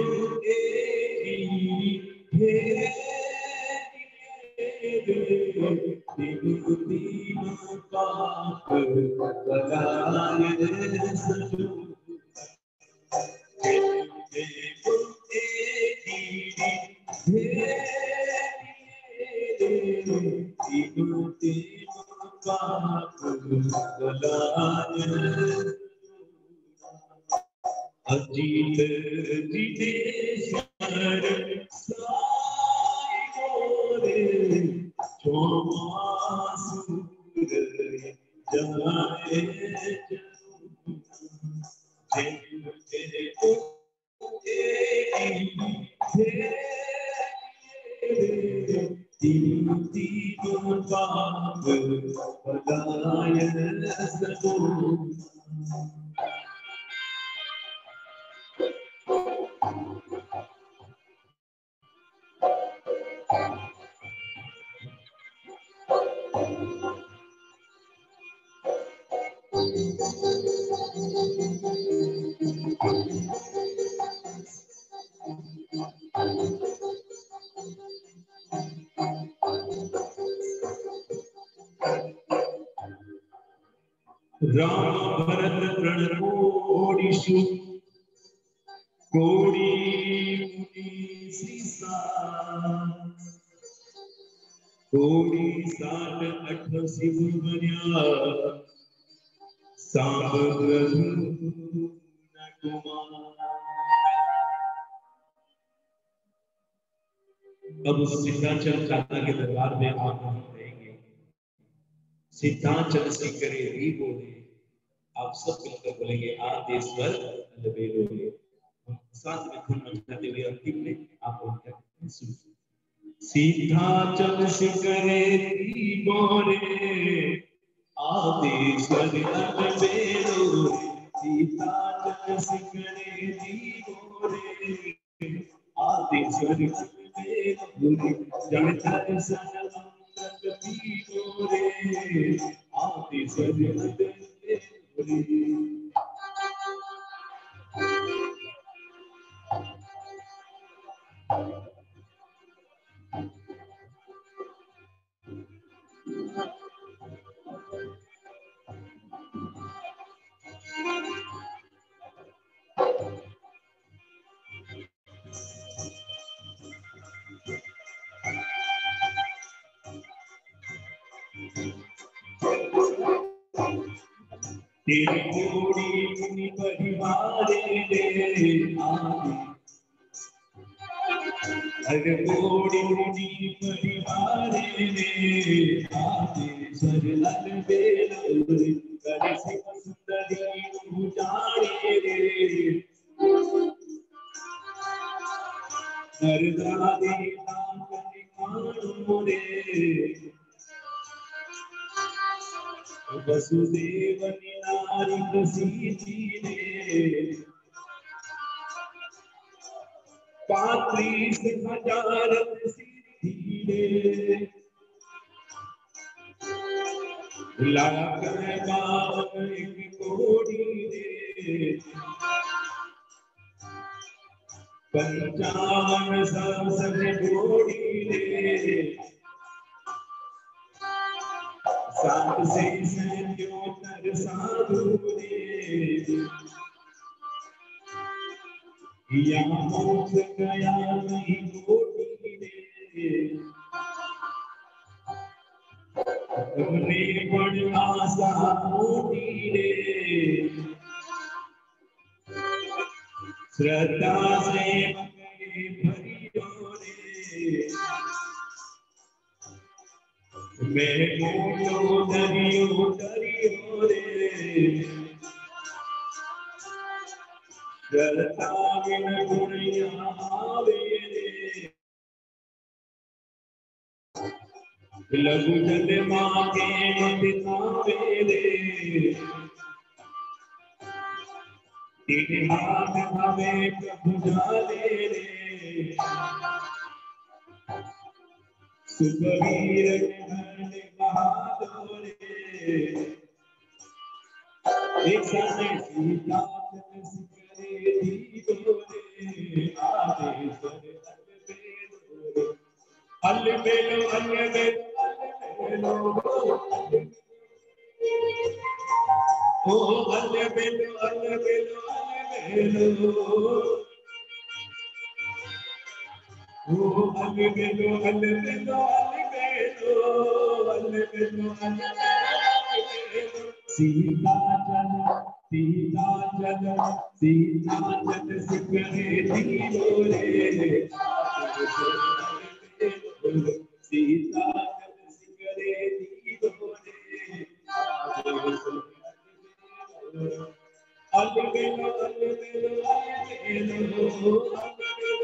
अजीत जितेश्वर साई गोरे चौमासुर जाए राम भरत प्रणकोडिषु कोडी मुनि सीसा कोडी 7-8 शिव बन्या सांब प्रभु न कुमार। अब सिद्धाचल चाचा के दरबार में आप नहीं रहेंगे। सिद्धाचल से करे भी बोले, आप सब मिलकर बोलेंगे आदेश्वर अलबेलोले। साथ में धुन बजाते हुए अंतिम में आप बोलते हैं सिद्धाचल से करे भी बोले, आदेश्वर अलबेलोले। सिद्धाचल से करे भी बोले, आदेश्वर अलबेलोले। जगत सनम प्रगति गोरे, आदेश्वर अलबेलोले। तेरी जोड़ी मुनि परिवारे ले आवे, हर जोड़ी मुनि परिवारे ले आवे, सरलल बेलोरे कर सिंह सुंदरी उजाड़े रे, नरदारे नामनि कानो रे, वसुदेव नारी प्रसीति रे, पात्री से हजार सिद्धि रे, लाख बावन एक कोड़ी रे, पंचावन सहस्र जोड़ी रे, सात से संयोतर साधु रे, या मोक्ष गया नहीं कोटि रे, तुमने बड़ आशा मोटी रे, श्रद्धा से मगने भरियो रे, मैं मोटो दरियो दरियो रे, श्रद्धा बिन गुणिया आवे रे, लघु जल मांगे मदितावे रे, तेरे हाथ हमें प्रभु जाने रे, सुखवीर के बहादुर रे, एक साने सीता चल सिकरे दीदो रे, आदेश्वर अलबेलो अलबेलो अलबेलो ओ अलबेलो अलबेलो अलबेलो ओ अलबेलो अलबेलो अलबेलो अलबेलो सीता चल सिकरे दीदो रे, सीता चल सिकरे दीदो रे, अलबेलो अलबेलो अलबेलो अलबेलो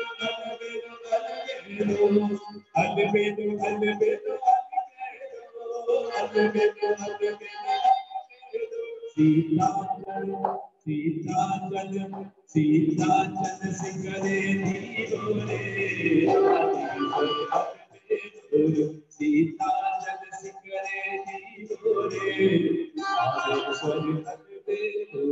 अलबेलो अलबेलो अलबेलो, सीता चल सिकरे दीदो रे, सीता चल सिकरे दीदो रे, आदेश्वर अलबेलो।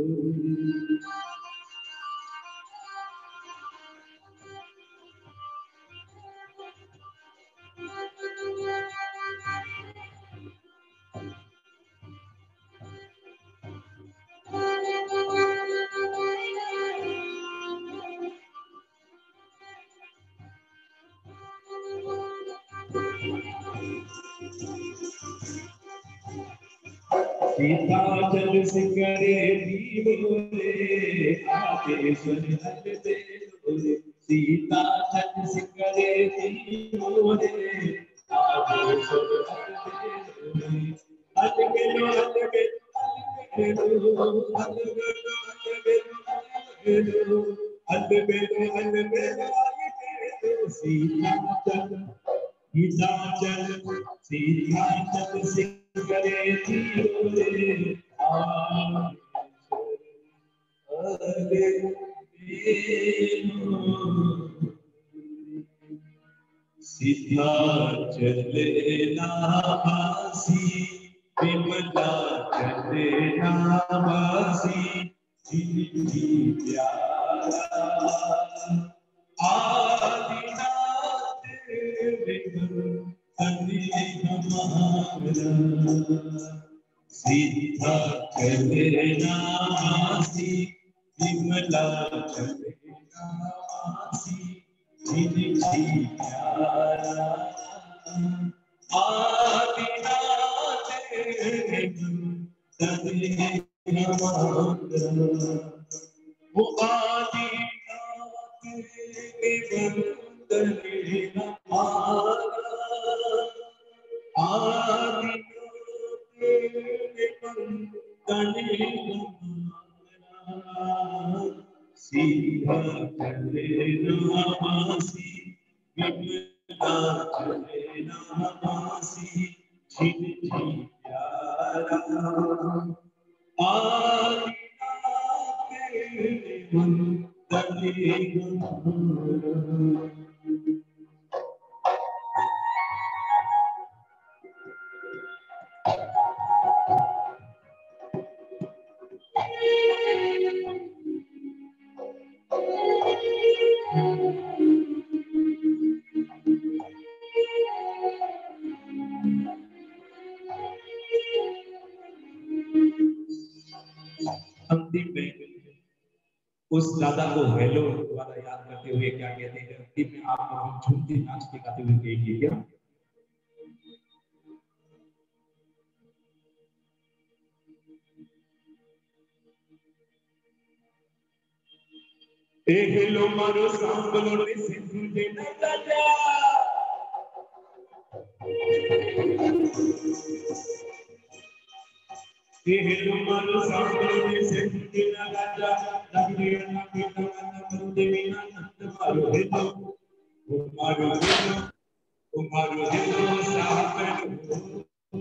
सीता चल सिकरे दीदो रे, आदेश्वर अलबेलो रे, सीता चल सिकरे दीदो रे, आदेश्वर अलबेलो रे, अलबेलो अलबेलो अलबेलो अलबेलो अलबेलो अलबेलो, सीता चल सिकरे दीदो रे, सीता चले नासी विमला चले नासी, जिनकी प्यारा आदिनाथ सीता चले नासी विमला चले नासी, जिनकी प्यारा आदिनाथ वो आदि अंतिम में उस दादा को हेलो वाला याद करते हुए क्या कहते हैं, अंतिम में आप हम झूमते नाचते गाते हुए कहेंगे क्या? ए हेलो मारो सांबलो रे सिंधु दे ना गाजा ए हेलो मारो सांबलो रे सिंधु दे ना गाजा लगिया ना पीता ना मरु देवी ना नंद मारो हेलो मारो हेलो साहब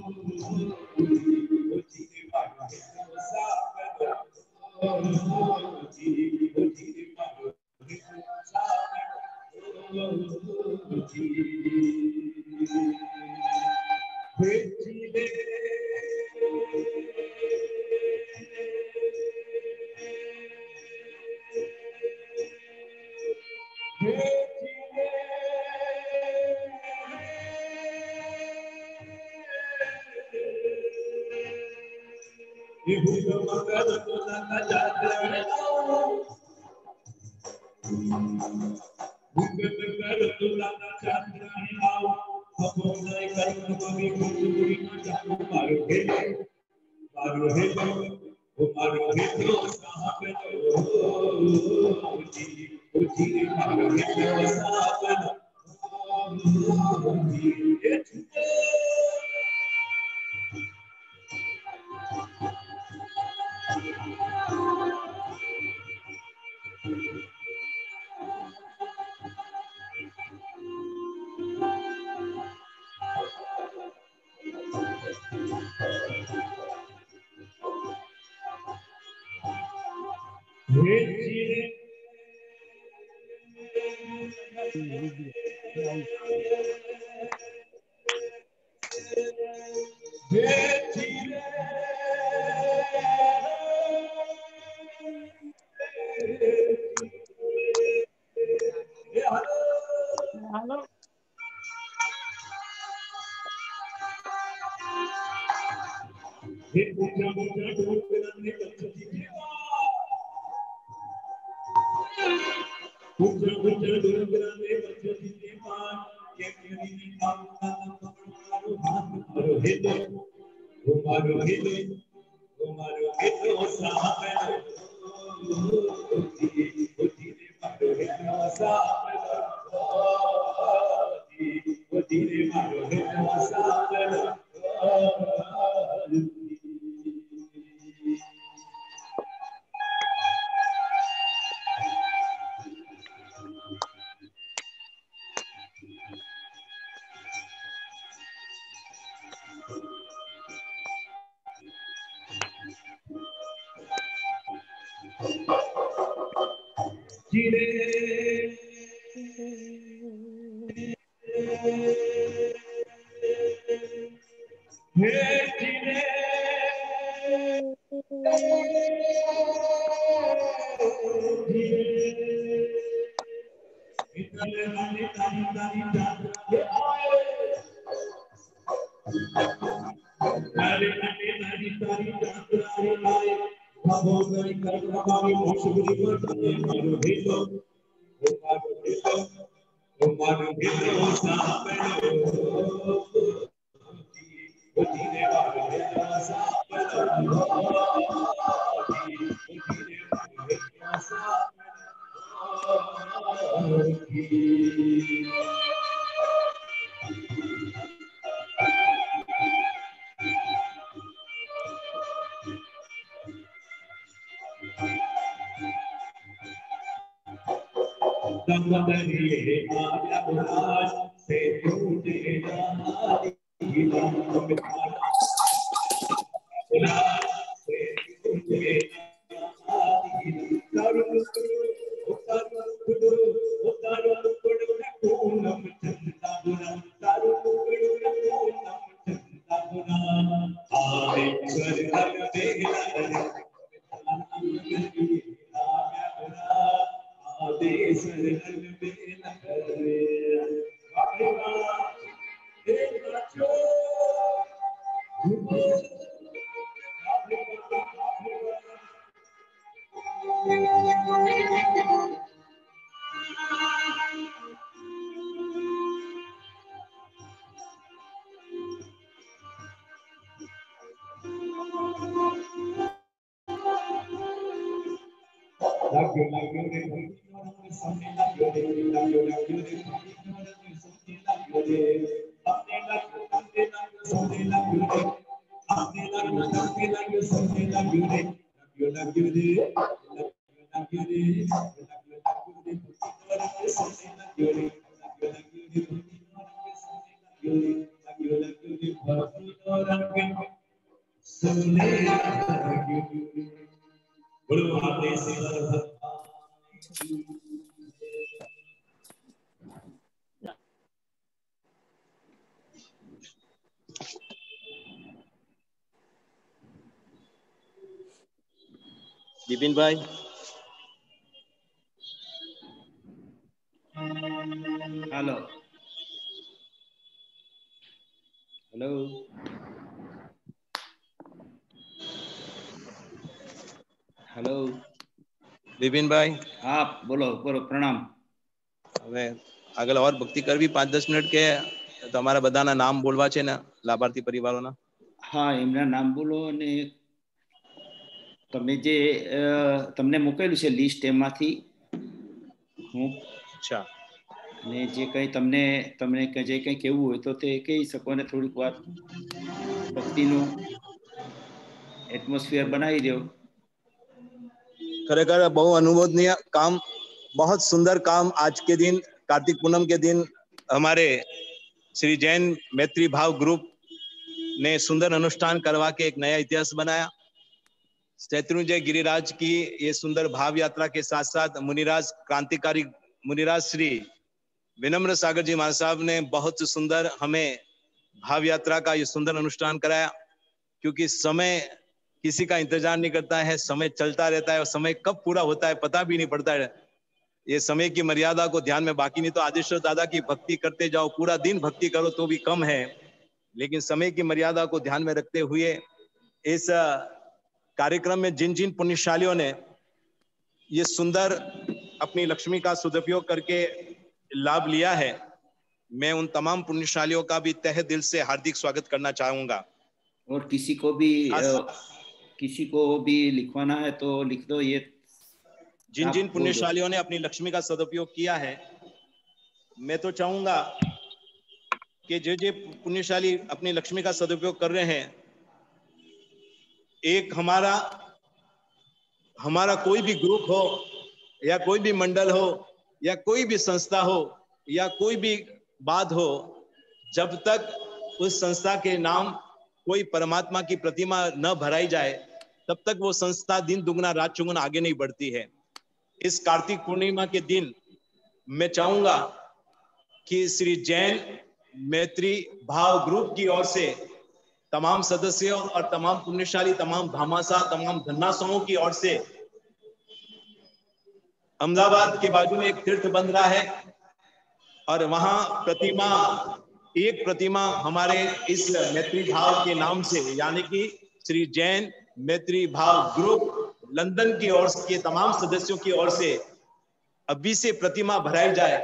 दरिए आया उदास से टूटे उदास से टूटे विपिन भाई हेलो हेलो हेलो विपिन भाई हाँ बोलो बोलो प्रणाम હવે આગળ ઓર ભક્તિ કરવી 5-10 મિનિટ કે તમારા બધાના નામ બોલવા છે ને લાભાર્થી પરિવારોના હા એમના નામ બોલો અને તમે જે તમને મોકલેલું છે લિસ્ટ એમાંથી હું અચ્છા અને જે કંઈ તમને જે કંઈ કહેવું હોય તો તે કહી શકો અને થોડીક વાર ભક્તિનું એટમોસ્ફિયર બનાવી દો खरेखर बहु अनुमोदनीय काम बहुत सुंदर काम आज के दिन कार्तिक पूनम के दिन हमारे श्री जैन मैत्री भाव ग्रुप ने सुंदर अनुष्ठान करवा के एक नया इतिहास बनाया शत्रुंजय गिरिराज की ये सुंदर भाव यात्रा के साथ साथ मुनिराज क्रांतिकारी मुनिराज श्री विनम्र सागर जी महाराज साहब ने बहुत सुंदर हमें भाव यात्रा का ये सुंदर अनुष्ठान कराया क्योंकि समय किसी का इंतजार नहीं करता है समय चलता रहता है और समय कब पूरा होता है पता भी नहीं पड़ता है ये समय की मर्यादा को ध्यान में बाकी नहीं तो आदेश्वर दादा की भक्ति करते जाओ पूरा दिन भक्ति करो तो भी कम है लेकिन समय की मर्यादा को ध्यान में रखते हुए इस कार्यक्रम में जिन जिन पुण्यशालियों ने ये सुंदर अपनी लक्ष्मी का सदुपयोग करके लाभ लिया है मैं उन तमाम पुण्यशालियों का भी तहे दिल से हार्दिक स्वागत करना चाहूंगा और किसी को भी लिखवाना है तो लिख दो ये जिन जिन पुण्यशालियों ने अपनी लक्ष्मी का सदुपयोग किया है मैं तो चाहूंगा कि जो जो पुण्यशाली अपनी लक्ष्मी का सदुपयोग कर रहे हैं एक हमारा कोई भी ग्रुप हो या कोई भी मंडल हो या कोई भी संस्था हो या कोई भी बात हो जब तक उस संस्था के नाम कोई परमात्मा की प्रतिमा न भराई जाए तब तक वो संस्था दिन दुगना रात चौगुना आगे नहीं बढ़ती है इस कार्तिक पूर्णिमा के दिन मैं चाहूंगा कि श्री जैन मैत्री भाव ग्रुप की ओर से तमाम सदस्यों और तमाम पुण्यशाली तमाम भामाशाह तमाम धन्नाशाहों की ओर से अहमदाबाद के बाजू में एक तीर्थ बन रहा है और वहां एक प्रतिमा हमारे इस मैत्री भाव के नाम से यानी कि श्री जैन मैत्री भाव ग्रुप लंदन की ओर के तमाम सदस्यों की ओर से अभी से प्रतिमा भराई जाए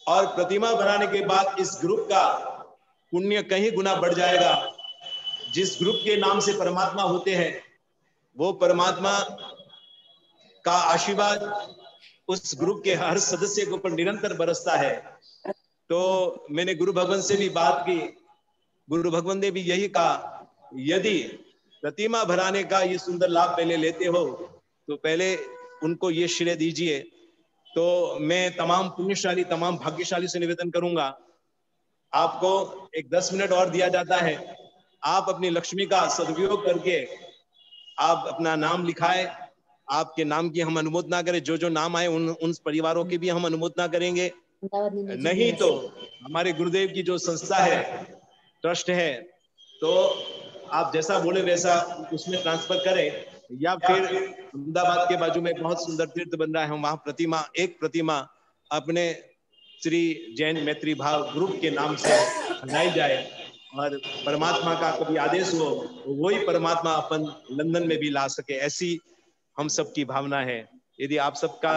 और प्रतिमा भराने के बाद इस ग्रुप का पुण्य कहीं गुना बढ़ जाएगा जिस ग्रुप के नाम से परमात्मा होते हैं वो परमात्मा का आशीर्वाद उस ग्रुप के हर सदस्य के ऊपर निरंतर बरसता है तो मैंने गुरु भगवान से भी बात की गुरु भगवान ने भी यही कहा यदि प्रतिमा भराने का ये सुंदर लाभ पहले लेते हो तो पहले उनको ये श्रेय दीजिए। तो मैं तमाम पुण्यशाली, तमाम भाग्यशाली से निवेदन करूंगा, आपको एक 10 मिनट और दिया जाता है। आप अपनी लक्ष्मी का सदुपयोग करके आप अपना नाम लिखाए। आपके नाम की हम अनुमोदना करें, जो जो नाम आए उन परिवारों की भी हम अनुमोदना करेंगे। नहीं तो हमारे गुरुदेव की जो संस्था है, ट्रस्ट है, तो आप जैसा बोले वैसा उसमें ट्रांसफर करें, या फिर अहमदाबाद के बाजू में बहुत सुंदर तीर्थ बन रहा है, वहां प्रतिमा, एक प्रतिमा अपने श्री जैन मैत्री भाव ग्रुप के नाम से बनाई जाए, और परमात्मा का कभी आदेश हो वही परमात्मा अपन लंदन में भी ला सके, ऐसी हम सबकी भावना है। यदि आप सबका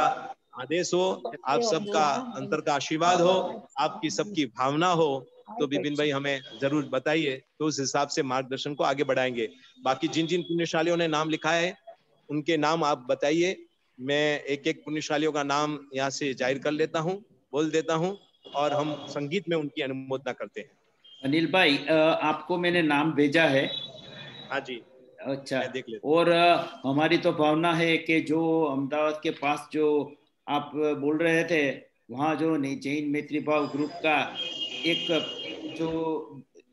आदेश हो, आप सबका अंतर का आशीर्वाद हो, आपकी सबकी भावना हो, तो विपिन भाई हमें जरूर बताइए, तो उस हिसाब से मार्गदर्शन को आगे बढ़ाएंगे। बाकी जिन जिन पुण्यशालियों ने नाम लिखा है उनके नाम आप बताइए। मैं एक एक पुण्यशालियों का नाम यहाँ से जाहिर कर लेता हूँ, बोल देता हूँ, और हम संगीत में उनकी अनुमोदना करते हैं। अनिल भाई, आपको मैंने नाम भेजा है। हाँ जी, अच्छा, देख लेता। और हमारी तो भावना है कि जो अहमदाबाद के पास जो आप बोल रहे थे, वहाँ जो जैन मैत्री भाव ग्रुप का एक जो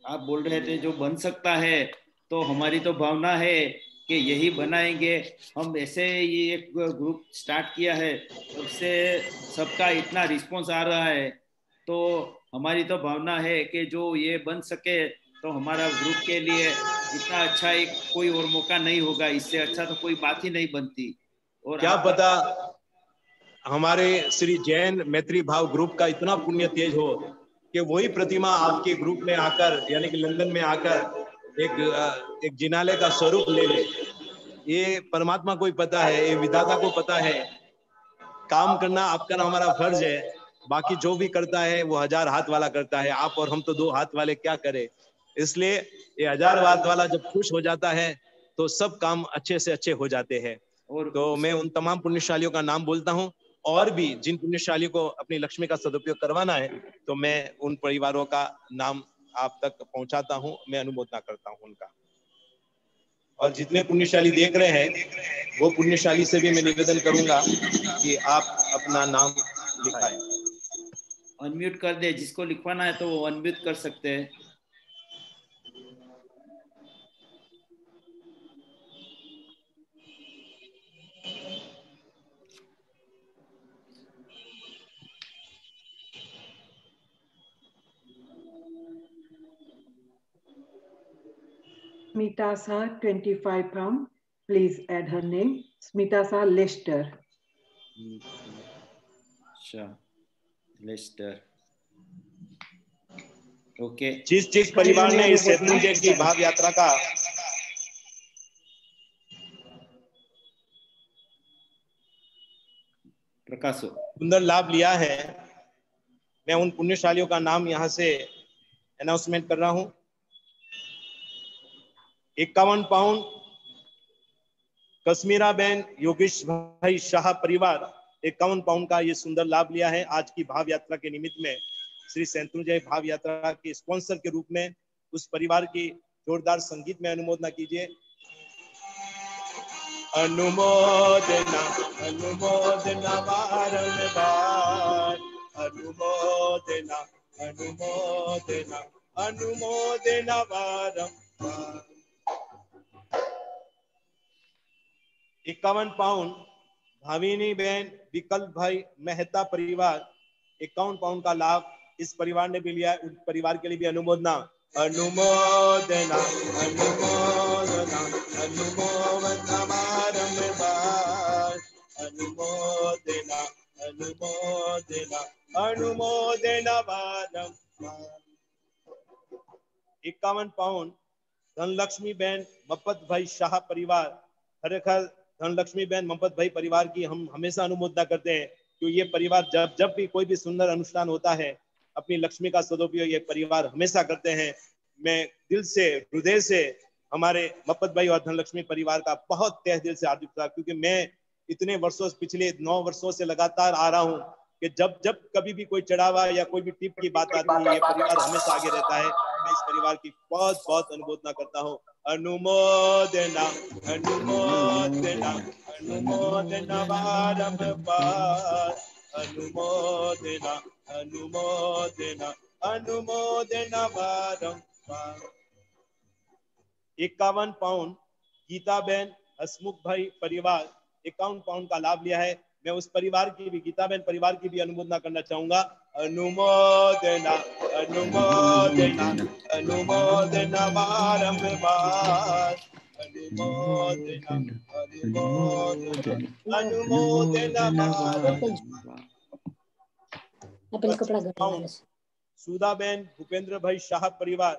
आप बोल रहे थे जो बन सकता है, तो हमारी तो भावना है कि यही बनाएंगे हम। ऐसे ये एक ग्रुप स्टार्ट किया है, तब से सबका इतना रिस्पॉन्स आ रहा है, तो हमारी तो भावना है कि जो ये बन सके तो हमारा ग्रुप के लिए इतना अच्छा एक कोई और मौका नहीं होगा, इससे अच्छा तो कोई बात ही नहीं बनती। और क्या पता हमारे श्री जैन मैत्री भाव ग्रुप का इतना पुण्य तेज हो कि वही प्रतिमा आपके ग्रुप में आकर, यानी कि लंदन में आकर एक जिनालय का स्वरूप ले ले। ये परमात्मा को ही पता है, ये विधाता को पता है। काम करना आपका हमारा फर्ज है, बाकी जो भी करता है वो 1000 हाथ वाला करता है। आप और हम तो 2 हाथ वाले क्या करें। इसलिए ये 1000 हाथ वाला जब खुश हो जाता है तो सब काम अच्छे से अच्छे हो जाते हैं। और तो मैं उन तमाम पुण्यशालियों का नाम बोलता हूँ, और भी जिन पुण्यशालियों को अपनी लक्ष्मी का सदुपयोग करवाना है, तो मैं उन परिवारों का नाम आप तक पहुंचाता हूँ, मैं अनुमोदना करता हूँ उनका। और जितने पुण्यशाली देख रहे हैं वो पुण्यशाली से भी मैं निवेदन करूंगा कि आप अपना नाम लिखाएं। अनम्यूट कर दे, जिसको लिखवाना है तो वो अनम्यूट कर सकते हैं। Smita Sa, 25 pound. Please add her name. Smita Sa, Leicester. अच्छा, लेस्टर। ओके। जिस परिवार ने इस सेतुंजय की भाव यात्रा का प्रकाशो सुंदर लाभ लिया है, मैं उन पुण्यशालियों का नाम यहाँ से अनाउंसमेंट कर रहा हूँ। 51 पाउंड कश्मीरा बहन योगेश भाई शाह परिवार 51 पाउंड का ये सुंदर लाभ लिया है। आज की भाव यात्रा के निमित्त में श्री सेतुंजय भाव यात्रा के स्पॉन्सर के रूप में उस परिवार की जोरदार संगीत में अनुमोदना कीजिए। अनुमोदना अनुमोदना बारंबार, अनुमोदना अनुमोदना अनुमोदना बारंबार। 51 पाउंड भाविनी बहन विकल्प भाई मेहता परिवार 51 पाउंड का लाभ इस परिवार ने भी लिया। उस परिवार के लिए भी अनुमोदना। अनुमोदना अनुमोदना अनुमोदना बारंबार, अनुमोदना अनुमोदना अनुमोदना बारंबार। 51 पाउंड धनलक्ष्मी बहन मपत भाई शाह परिवार। खरेखर धनलक्ष्मी बहन मपत भाई परिवार की हम हमेशा अनुमोदना करते हैं, क्योंकि ये परिवार जब भी कोई भी सुंदर अनुष्ठान होता है, अपनी लक्ष्मी का सदुपयोग ये परिवार हमेशा करते हैं। मैं दिल से, हृदय से हमारे मपत भाई और धनलक्ष्मी परिवार का बहुत तहे दिल से हार्दिक था, क्योंकि मैं इतने वर्षों, पिछले 9 वर्षों से लगातार आ रहा हूँ कि जब कभी भी कोई चढ़ावा या कोई भी टिप की बात आती है, ये परिवार हमेशा आगे रहता है। मैं इस परिवार की बहुत बहुत अनुमोदना करता हूँ। अनुमोदना अनुमोदना अनुमोदना बारंबार अनुमोदना अनुमोदना अनुमोदना बारंबार। 51 पाउंड गीताबेन हसमुख भाई परिवार 51 पाउंड का लाभ लिया है। मैं उस परिवार की भी, गीताबेन परिवार की भी अनुमोदना करना चाहूंगा। अनुमोदना अनुमोदना अनुमोदना बारंबार अनुमोदना अनुमोदना अनुमोदना बारंबार। सुधाबेन भूपेंद्र भाई शाह परिवार,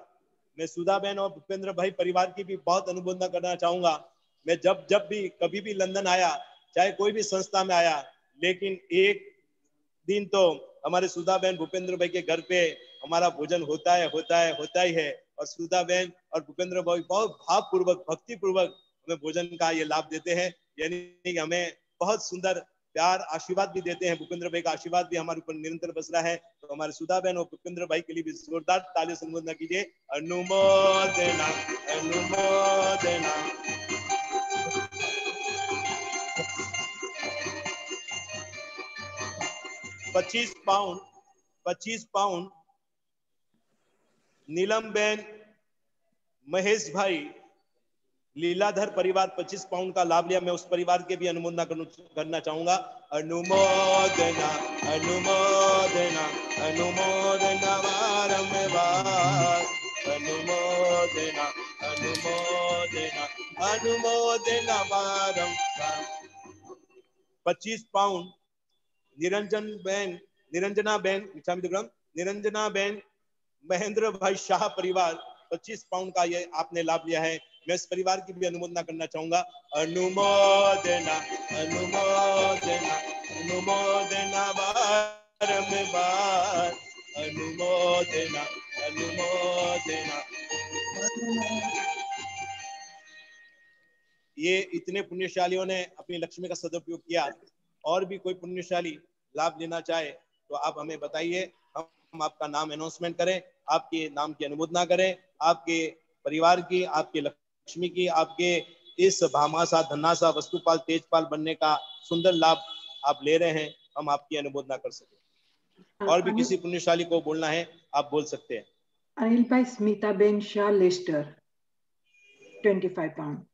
मैं सुधाबेन और भूपेंद्र भाई परिवार की भी बहुत अनुमोदना करना चाहूंगा। मैं जब भी कभी भी लंदन आया, चाहे कोई भी संस्था में आया, लेकिन एक दिन तो हमारे सुधाबेन भूपेंद्र भाई के घर पे हमारा भोजन होता ही है। और सुधाबेन और भूपेंद्र भाई बहुत भावपूर्वक भक्ति पूर्वक हमें भोजन का ये लाभ देते हैं, यानी कि हमें बहुत सुंदर प्यार आशीर्वाद भी देते हैं। भूपेंद्र भाई का आशीर्वाद भी हमारे ऊपर निरंतर बस रहा है। तो हमारे सुधाबेन और भूपेंद्र भाई के लिए भी जोरदार तालियों से अनुमोदना कीजिए। अनुमोदना अनुमोदना। 25 पाउंड नीलमबेन महेश भाई लीलाधर परिवार 25 पाउंड का लाभ लिया। मैं उस परिवार के भी अनुमोदना करना चाहूंगा। अनुमोदना अनुमोदना अनुमोदना बारंबार अनुमोदना अनुमोदना अनुमोदना बारंबार। 25 पाउंड निरंजना बेन महेंद्र भाई शाह परिवार 25 पाउंड का ये आपने लाभ लिया है। मैं इस परिवार की भी अनुमोदना करना चाहूंगा। अनुमोदना अनुमोदना अनुमोदना बारंबार अनुमोदना अनुमोदना। ये इतने पुण्यशालियों ने अपनी लक्ष्मी का सदुपयोग किया। और भी कोई पुण्यशाली लाभ लेना चाहे तो आप हमें बताइए, हम आपका नाम अनाउंसमेंट करें, आपके नाम की अनुमोदना करें, आपके परिवार की, आपके लक्ष्मी की, आपके इस भामासा धन्नासा वस्तुपाल तेजपाल बनने का सुंदर लाभ आप ले रहे हैं, हम आपकी अनुमोदना कर सके। और भी किसी पुण्यशाली को बोलना है आप बोल सकते हैं। Anil bhai Smita ben Shah Leicester 25 pounds.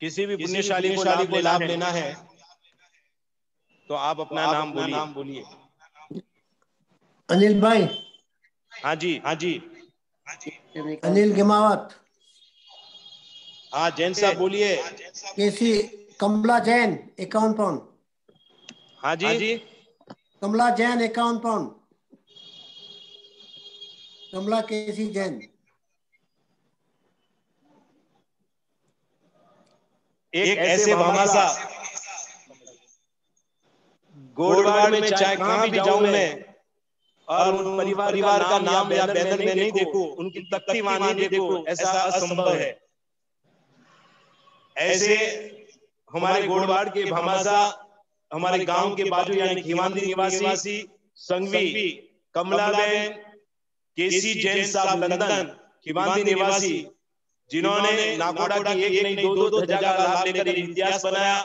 किसी भी पुण्यशाली को लाभ लेना है तो आप अपना नाम बोलिए। अनिल भाई। हाँ जी अनिल गिमावत। हाँ जैन साहब बोलिए। केसी कमला जैन 51 पाउंड। हाँ जी कमला जैन 51 पाउंड। कमला केसी जैन। एक ऐसे भामासा गोड़वाड़ में चाहे कहां भी जाऊं मैं और उन परिवार का नाम या बैनर में नहीं देखूं, उनकी तख्ती वहां नहीं देखूं, ऐसा असंभव है। ऐसे हमारे गोड़वाड़ के भामासा हमारे गांव के बाजू यानी खिवांदी निवासी संघवी कमलाबेन केसी जैन साहब लंदन खिवांदी निवासी, जिन्होंने नागौड़ा की एक नहीं दो ध्वजा का लाभ लेकर इतिहास बनाया।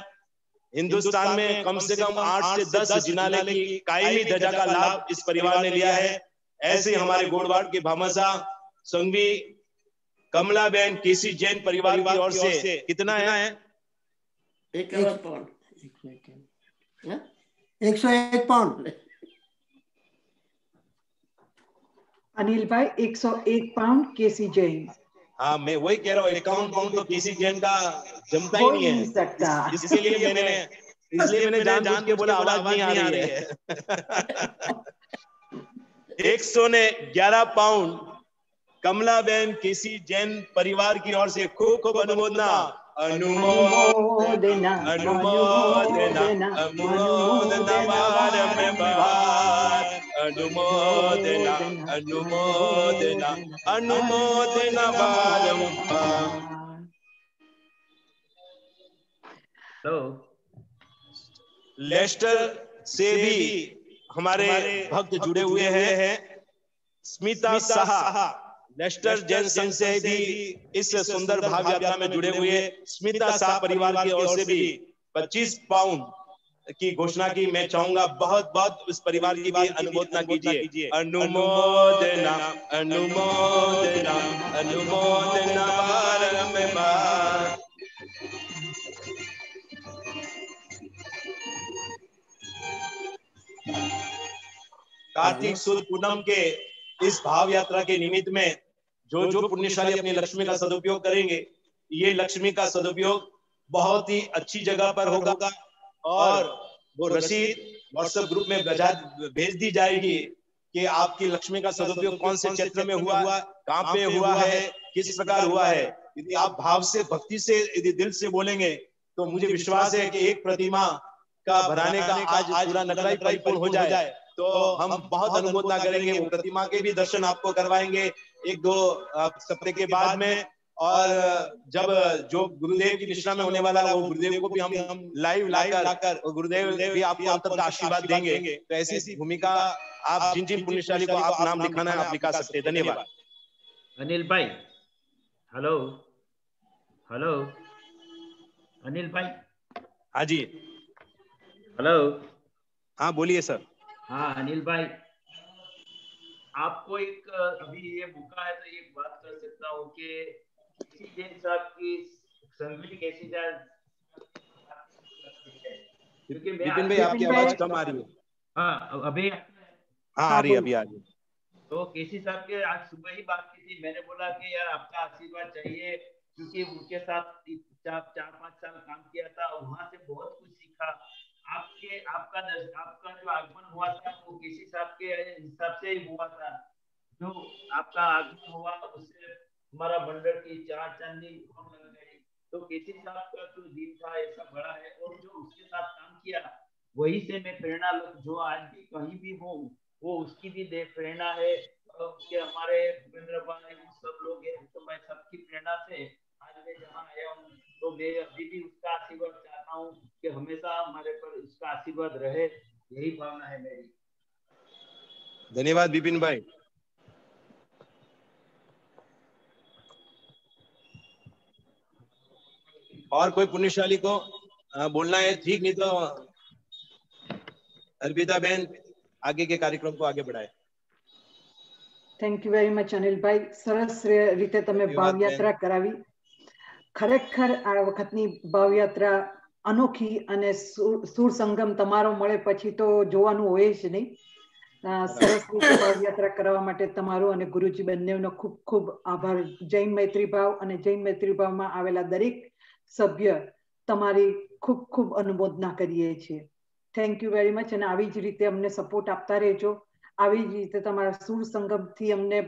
हिंदुस्तान में कम से कम 8 से 10 जिनाले की कायमी ध्वजा का लाभ इस परिवार ने लिया है। ऐसे हमारे गोड़वाड़ के भामासा संघवी कमलाबेन केसी जैन परिवार की ओर से कितना है? 101 पाउंड। अनिल भाई 101 पाउंड केसी जैन। हाँ मैं वही कह रहा हूँ, 51 पाउंड तो केसी जैन का जमता ही नहीं है। इसलिए मैंने जान के बोला आवाज नहीं आ रही है। 111 पाउंड कमलाबेन केसी जैन परिवार की ओर से खूब खूब अनुमोदना। अनुमोदना अनुमोदना अनुमोदना अनुमोदना बारंबार अनुमोदना अनुमोदना अनुमोदना बारंबार। लेस्टर से भी हमारे भक्त जुड़े हुए हैं। स्मिता साहा लेस्टर जैन संघ से भी इस सुंदर भाव यात्रा में जुड़े हुए स्मिता शाह परिवार की ओर से भी 25 पाउंड की घोषणा की। मैं चाहूंगा बहुत बहुत उस परिवार की भी अनुमोदना कीजिए। अनुमोदना अनुमोदना अनुमोदना बारंबार। कार्तिक सुद पूनम के इस भाव यात्रा के निमित्त में जो पुण्यशाली अपनी लक्ष्मी का सदुपयोग करेंगे, ये लक्ष्मी का सदुपयोग बहुत ही अच्छी जगह पर होगा और वो रसीद व्हाट्सएप ग्रुप में भेज दी जाएगी कि आपकी लक्ष्मी का सदुपयोग कौन से क्षेत्र में हुआ, कहाँ पे हुआ है, किस प्रकार हुआ है। यदि आप भाव से, भक्ति से, यदि दिल से बोलेंगे तो मुझे विश्वास है कि एक प्रतिमा का भराने का आज पूरा नगरा ही परिपूर्ण हो जाए तो हम बहुत अनुमोदना करेंगे। वो प्रतिमा के भी दर्शन आपको करवाएंगे 1-2 सप्ताह के बाद में। और जब जो गुरुदेव की निष्ठा में होने वाला है वो गुरुदेव को भी हम लाइव लाकर गुरुदेव भी आपको अंतर का आशीर्वाद देंगे। तो ऐसी भूमिका आप जिन पुण्यशाली को आप नाम लिखाना है आप लिखा सकते हैं। धन्यवाद। अनिल भाई, हेलो हेलो अनिल भाई। हाँ जी, हेलो। हाँ बोलिए सर। हाँ अनिल भाई, आपको एक अभी ये मौका है तो एक बात कर सकता हूँ कि किसी जैन साहब की संगीत कैसी जाए, क्योंकि विपिन भाई आपकी आवाज कम आ रही है। हाँ अभी हाँ आ रही है, अभी आ रही है। तो केसी साहब के आज सुबह ही बात की थी। मैंने बोला कि यार आपका आशीर्वाद चाहिए, क्योंकि उनके साथ 4-5 साल काम किया था, वहां से बहुत कुछ सीखा। आपका जो आगमन हुआ था वो केसी साहब के हिसाब से ही हुआ था। जो आपका आगमन हुआ उससे हमारा मंडल की 4 चांदी लग गई। तो केसी साहब का जो दिन था ऐसा बड़ा है और जो उसके साथ काम किया वही से मैं प्रेरणा जो आज भी कहीं भी हूँ वो उसकी भी प्रेरणा है। कि हमारे भूपेंद्र भाई सब लोग हैं, तो मैं सबकी प्रेरणा से आज मैं जहाँ आया हूँ। तो मैं अभी भी उसका आशीर्वाद चाहता हूँ कि हमेशा हमारे पर उसका आशीर्वाद रहे, यही भावना है मेरी। धन्यवाद विपिन भाई। और कोई पुण्यशाली को बोलना है? ठीक, नहीं तो अर्पिता बहन आगे के कार्यक्रम को आगे बढ़ाए। थैंक यू वेरी मच अनिलભાઈ, સરસ રીતે તમે ભાવયાત્રા કરાવી। ખરેખર આ વખતની ભાવયાત્રા અનોખી અને સુર સંગમ તમારો મળે પછી તો જોવાનું હોય જ નહીં। સરસ રીતે ભાવયાત્રા કરવા માટે તમારો અને ગુરુજી બંનેનો ખૂબ ખૂબ આભાર। જૈન મૈત્રી ભાવ અને જૈન મૈત્રી ભાવમાં આવેલા દરેક સભ્ય તમારી ખૂબ ખૂબ અનુમોદના કરીએ છીએ। થેન્ક યુ વેરી મચ અને આવી જ રીતે અમને સપોર્ટ આપતા રહેજો। આવી જ રીતે તમારા સુર સંગમથી અમને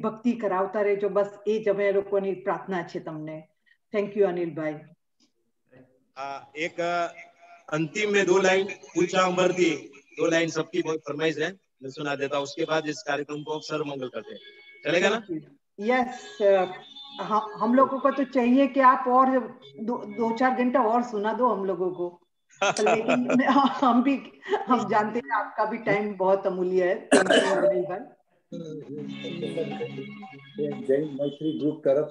ભક્તિ કરાવતા રહેજો। બસ એ જ અમે લોકોની પ્રાર્થના છે તમને। થેન્ક યુ અનિલભાઈ। एक अंतिम में 2 लाइन ऊंचा अंबर थी, 2 लाइन सबकी बहुत फरमाइश है, मैं सुना देता हूँ। उसके बाद इस कार्यक्रम को सर्व मंगल करते हैं, चलेगा ना? यस, हम लोगों को तो चाहिए कि आप और 2-4 घंटा और सुना दो हम लोगों को। लेकिन हम जानते हैं आपका भी टाइम बहुत अमूल्य है। Thank you अनिलભાઈ। जैन मैत्री ग्रुप तरफ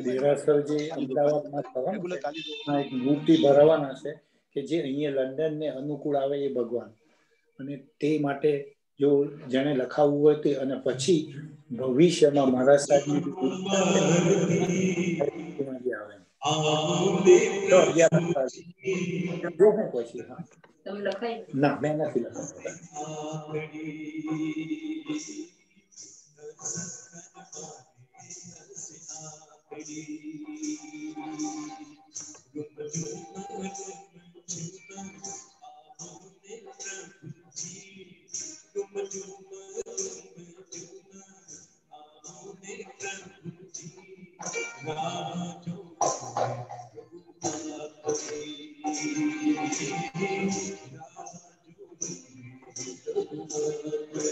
દેરાસરજી અમદાવાદમાં થવાના છે, એક મૂર્તિ ભરાવાના છે કે જે અહીંયા લંડન ને અનુકૂળ આવે એ ભગવાન, અને તે માટે જો જેને લખાવવું હોય તે, અને પછી ભવિષ્યમાં મહારાજ સાહેબની આવે પછી। હા ના મેં નથી લખાવતા।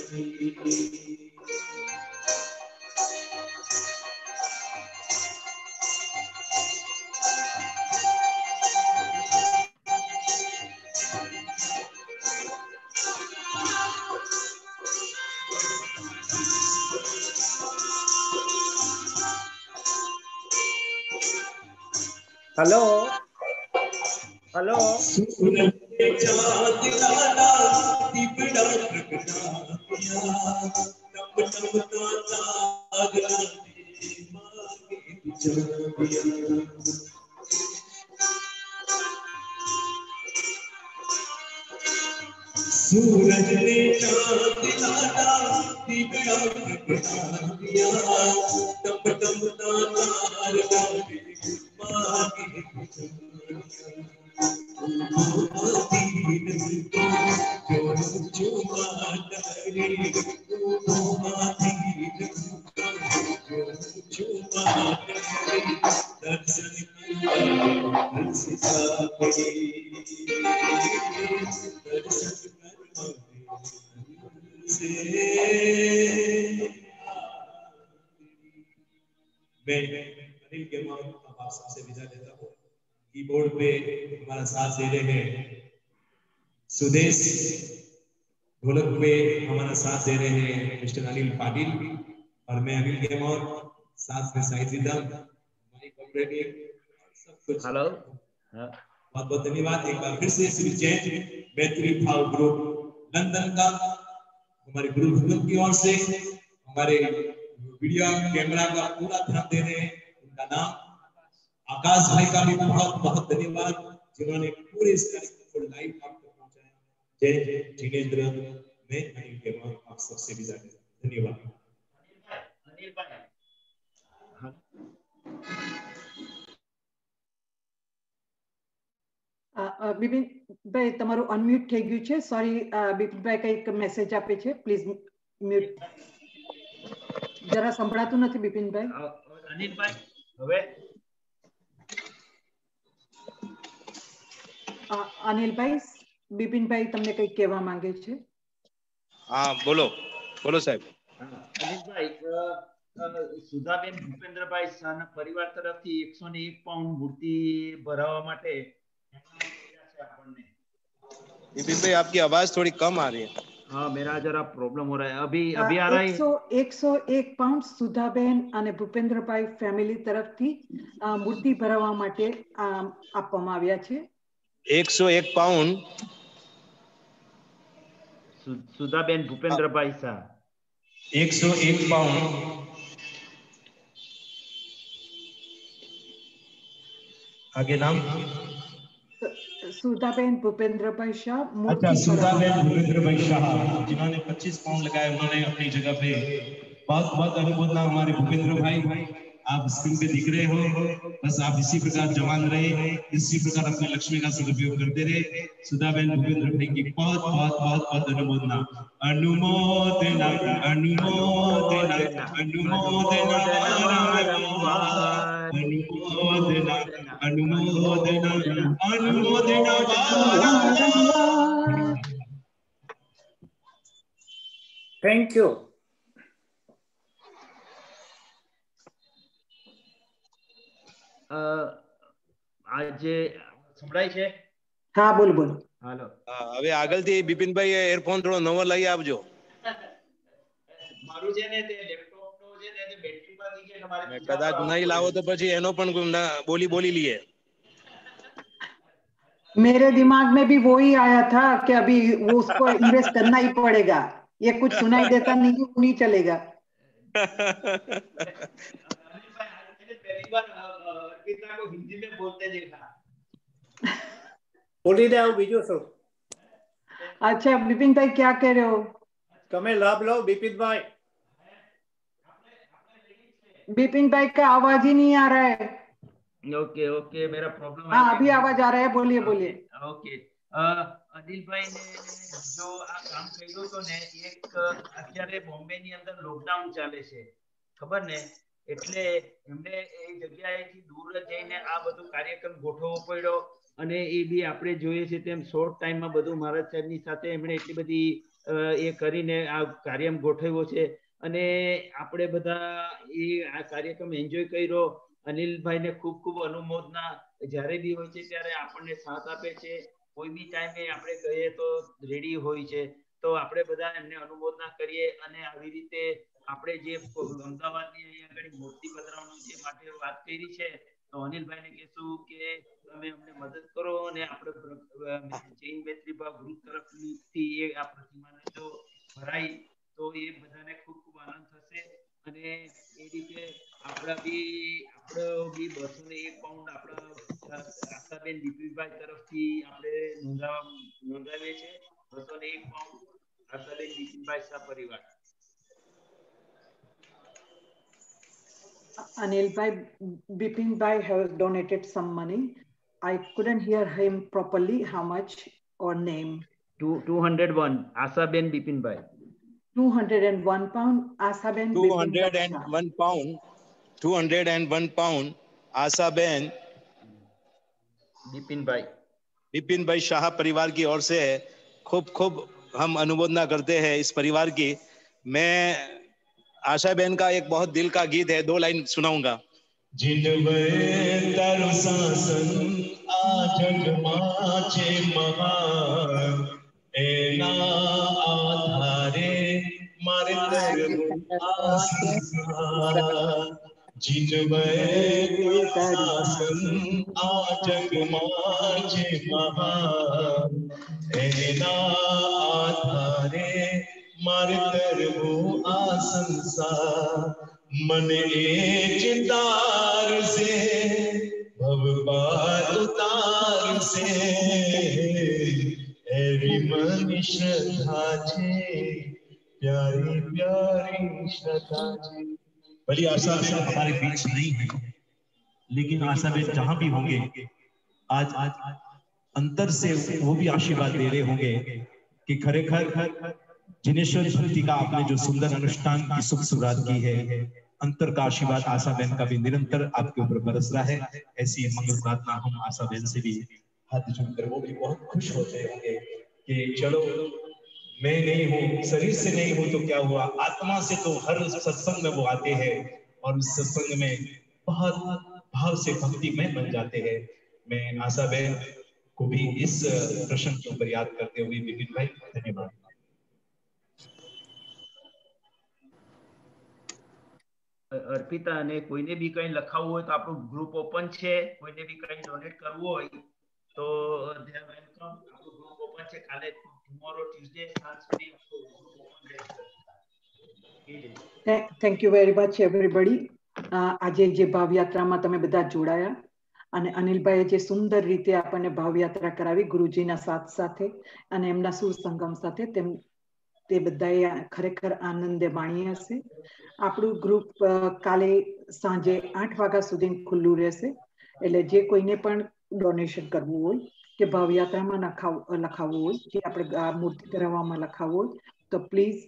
हेलो हेलो सूरज ने चांद लाला दिव्या प्रगटा दिया टप टप तार लागे मागे मैं अनिल गेमौर आप सबसे विदा लेता हूँ। कीबोर्ड पे हमारा साथ दे रहे हैं सुदेश, ढोलक पे हमारा साथ दे रहे हैं मिस्टर अनिल पाटिल और मैं अनिल गेमौर, साथ में साहिद विदम, माइक ऑपरेटर, सब कुछ। हेलो बहुत बहुत धन्यवाद एक बार फिर से श्री जैन मैत्री भाव ग्रुप लंदन का हमारे गुरु भगवत की ओर से हमारे वीडियो कैमरा का पूरा ध्यान दे रहे हैं। उनका नाम आकाश भाई का भी बहुत बहुत धन्यवाद जिन्होंने पूरे इस कार्यक्रम को लाइव आप तक पहुंचाया। जय जय जिनेंद्र, मैं अनिल गेमौर आप सबसे विदा लेता हूं। धन्यवाद। બિપિનભાઈ તમારું અનમ્યુટ થઈ ગયું છે. સોરી બિપિનભાઈ કંઈક મેસેજ આપે છે, પ્લીઝ મ્યુટ. જરા સંભળાતું નથી બિપિનભાઈ. અનિલભાઈ હવે અનિલભાઈ, બિપિનભાઈ તમને કંઈક કહેવા માંગે છે. હા બોલો બોલો સાહેબ. અનિલભાઈ, સુધાબેન ભૂપેન્દ્રભાઈ શાહના પરિવાર તરફથી 101 પાઉન્ડ મૂર્તિ ભરાવવા માટે विपिन भाई आपकी आवाज थोड़ी कम आ रही है। हाँ मेरा जरा प्रॉब्लम हो रहा है। अभी आ रहा है। 101 પાઉન્ડ સુધાબેન અને ભૂપેન્દ્રભાઈ ફેમિલી તરફથી મૂર્તિ ભરાવવા માટે આપવામાં આવ્યા છે. 101 પાઉન્ડ સુધાબેન ભૂપેન્દ્રભાઈ શાહ 101 પાઉન્ડ आगे नाम सुधाबेन भूपेंद्रभाई शाह। अच्छा, सुधाबेन भूपेंद्रभाई शाह जिन्होंने 25 पाउंड लगाए, उन्होंने अपनी जगह पे बहुत बहुत अनुमोदना। हमारे भूपेंद्र भाई आप स्क्रीन पे दिख रहे हो, बस आप इसी प्रकार जवान रहे, इसी प्रकार अपनी लक्ष्मी का सदुपयोग करते रहे। सुधाबेन भूपेंद्र भाई की बहुत बहुत बहुत बहुत अनुमोदना। अनुमोदना अनुमोदना अनुमोदना अनुमोदना अनुमोदना अनुमोदना। Thank you. આજે સંભળાય છે? હા બોલ બોલ. હાલો હવે આગળથી બિપિનભાઈ એરફોન થોડો નવો લઈ આપજો. મારું છે ને તે લેપટોપ નો છે ને તે બેટરી પર થી કે તમારે કદાચ નહીં લાવો તો પછી એનો પણ બોલી બોલી લીએ. मेरे दिमाग में भी वो ही आया था कि अभी वो उसको इन्वेस्ट करना ही पड़ेगा, ये कुछ सुनाई देता नहीं, नहीं चलेगा। पहली बार अर्पिता को हिंदी में बोलते देखा। बोली दे आओ बीजो सब। अच्छा बिपिन भाई क्या कह रहे हो? તમે લાભ લો बिपिन भाई। बिपिन भाई का आवाज ही नहीं आ रहा है। ओके ओके मेरा प्रॉब्लम है। हाँ अभी आवाज आ रहा है, बोलिए बोलिए। ओके અનિલભાઈ ને જો આ કામ કર્યું તો ને એક અત્યારે બોમ્બે ની અંદર લોકડાઉન ચાલે છે ખબર ને, એટલે એમને એ જગ્યાએથી દૂર જઈને આ બધું કાર્યક્રમ ગોઠવવો પડ્યો અને એ બી આપણે જોઈએ છે તેમ શોર્ટ ટાઈમમાં બધું મહારાજ સાહેબની સાથે એમણે એટલી બધી એ કરીને આ કાર્યક્રમ ગોઠવ્યો છે અને આપણે બધા એ આ કાર્યક્રમ એન્જોય કર્યો. અનિલભાઈને ખૂબ ખૂબ અનુમોદના. જ્યારે બી હોય છે ત્યારે આપણને સાથ આપે છે. કોઈ બી ટાઈમે આપણે કહીએ તો રેડી હોય છે. તો આપણે બધા એમને અનુમોદના કરીએ અને આવી રીતે આપણે જે અમદાવાદની અહીંયા આગળ મૂર્તિ પધરાવવાનું જે માટે વાત કરી છે તો અનિલભાઈને કહેશું કે તમે અમને મદદ કરો અને આપણે જૈન મૈત્રી ભાવ ગ્રુપ તરફથી એ આ પ્રતિમાને જો ભરાય તો એ બધાને ખૂબ ખૂબ આનંદ થશે અને એ રીતે આપણો બી 201 પાઉન્ડ આપણા આશાબેન દીપીભાઈ તરફથી આપણે નોંધાવીએ છીએ. 201 પાઉન્ડ આશાબેન દીપીભાઈ સહપરિવાર. Anilbhai, Bipinbhai has donated some money. I couldn't hear him properly. How much or name? 201. Asaben Bipinbhai. 201 pound. Asaben 201 pound. 201 pound. Ashaben Bipin भाई शाह परिवार की ओर से खूब खूब हम अनुमोदना करते हैं इस परिवार की. मैं आशाबेन का एक बहुत दिल का गीत है, 2 लाइन सुनाऊंगा. जिनवे तरु शासन आ जग माचे महान एना आधारे मारे तरु आसंसार जिनवे शासन आ जग माचे महान एना आधारे मारे तरु आसंसार मन चितार से भव पार उतार से एवी मन श्रद्धा छे प्यारी प्यारी श्रद्धा छे. भली आशाबेन हमारे बीच नहीं है, लेकिन आशाबेन जहां भी होंगे आज अंतर से वो भी आशीर्वाद दे रहे होंगे कि खरेखर जिनेश्वर भक्ति का आपने जो सुंदर अनुष्ठान की शुभ शुरुआत की है, अंतर का आशीर्वाद आशाबेन का भी निरंतर आपके ऊपर बरस रहा है. ऐसी मंगल प्रार्थना हम आशाबेन से भी हाथ जोड़कर वो भी बहुत खुश होते होंगे कि चलो मैं नहीं हूँ, शरीर से नहीं हूँ तो क्या हुआ, आत्मा से तो हर सत्संग में वो आते हैं और उस सत्संग में बहुत भाव से भक्ति में बन जाते हैं. मैं आशाबेन को भी इस प्रश्न के ऊपर याद करते हुए विपिन भाई धन्यवाद. અર્પિતા અને કોઈને બી કંઈ લખાવવું હોય તો આપણું ગ્રુપ ઓપન છે. કોઈને બી કંઈ ડોનેટ કરવું હોય તો દે આર વેલકમ. આપણું ગ્રુપ ઓપન છે. કાલે ટુમોરો ટ્યુઝડે સાંજ સુધી આપણું ગ્રુપ ઓપન રહેશે. Thank you very much everybody. આજે જે ભાવયાત્રામાં તમે બધા જોડાયા અને અનિલભાઈએ જે સુંદર રીતે આપણને ભાવયાત્રા કરાવી ગુરુજીના સાથ સાથે અને એમના સુર સંગમ સાથે તે બધાએ ખરેખર આનંદે માણી હશે. આપણું ગ્રુપ કાલે સાંજે 8 વાગ્યા સુધી ખુલ્લું રહેશે. એટલે જે કોઈને પણ ડોનેશન કરવું હોય કે ભાવયાત્રામાં લખાવવું હોય કે આપણે આ મૂર્તિ ધરાવવામાં લખાવવું હોય તો પ્લીઝ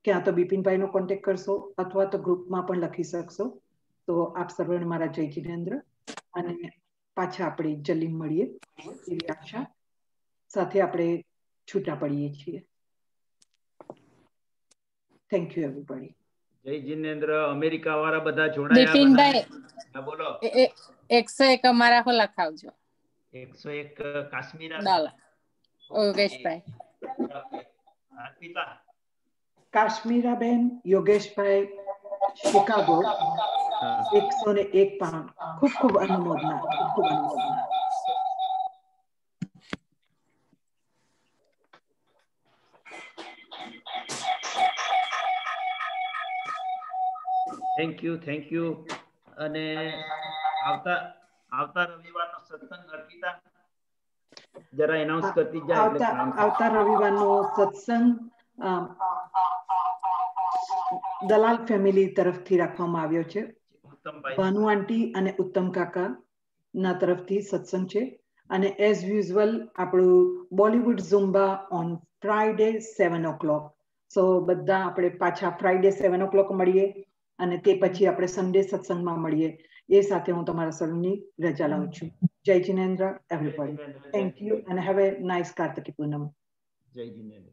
ક્યાં તો બિપિનભાઈનો કોન્ટેક્ટ કરશો અથવા તો ગ્રુપમાં પણ લખી શકશો. તો આપ સર્વને મારા જય જિનેન્દ્ર અને પાછા આપણે જલ્દી મળીએ એવી આશા સાથે આપણે છૂટા પડીએ છીએ. Thank you everybody. જય જિનેન્દ્ર. અમેરિકા વાળા બધા જોડાયા. બિપિનભાઈ હા બોલો. 101 અમારા હો લખાવજો. 101 કાશ્મીરા ડોલર. યોગેશભાઈ. અર્પિતા. કાશ્મીરાબેન યોગેશભાઈ શિકાગો 101 પાઉન્ડ. ખૂબ ખૂબ અનુમોદના. ખૂબ ખૂબ અનુમોદના. Thank you. અને આવતા રવિવારનો સત્સંગ અર્પિતા જરા એનાઉન્સ કરતી જાય. આવતા રવિવારનો સત્સંગ દલાલ ફેમિલી તરફથી રાખવામાં આવ્યો છે. ભાનુ આંટી અને ઉત્તમ કાકા ના તરફથી સત્સંગ છે અને એઝ યુઝ્યુઅલ આપણું બોલિવૂડ ઝુમ્બા ઓન ફ્રાઈડે 7 o'clock. સો બધા આપણે પાછા ફ્રાઈડે 7 o'clock મળીએ અને તે પછી આપણે સન્ડે સત્સંગમાં મળીએ. એ સાથે હું તમારા સૌની રજા લઉં છું. જય જિનેન્દ્ર everybody. Thank you and have a nice Kartiki Poonam. જય જિનેન્દ્ર.